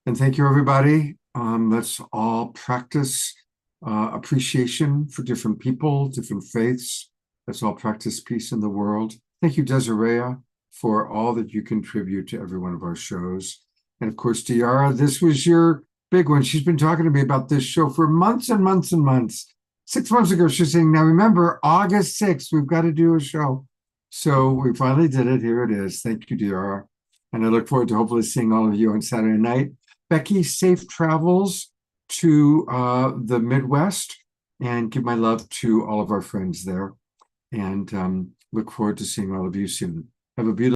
And thank you, everybody. Let's all practice appreciation for different people, different faiths. Let's all practice peace in the world. Thank you, Desiree, for all that you contribute to every one of our shows. And of course, Diara, this was your big one. She's been talking to me about this show for months and months and months. 6 months ago, she's saying, now remember, August 6th, we've got to do a show. So we finally did it. Here it is. Thank you, Diara. And I look forward to hopefully seeing all of you on Saturday night. Becky, safe travels to the Midwest, and give my love to all of our friends there. And look forward to seeing all of you soon. Have a beautiful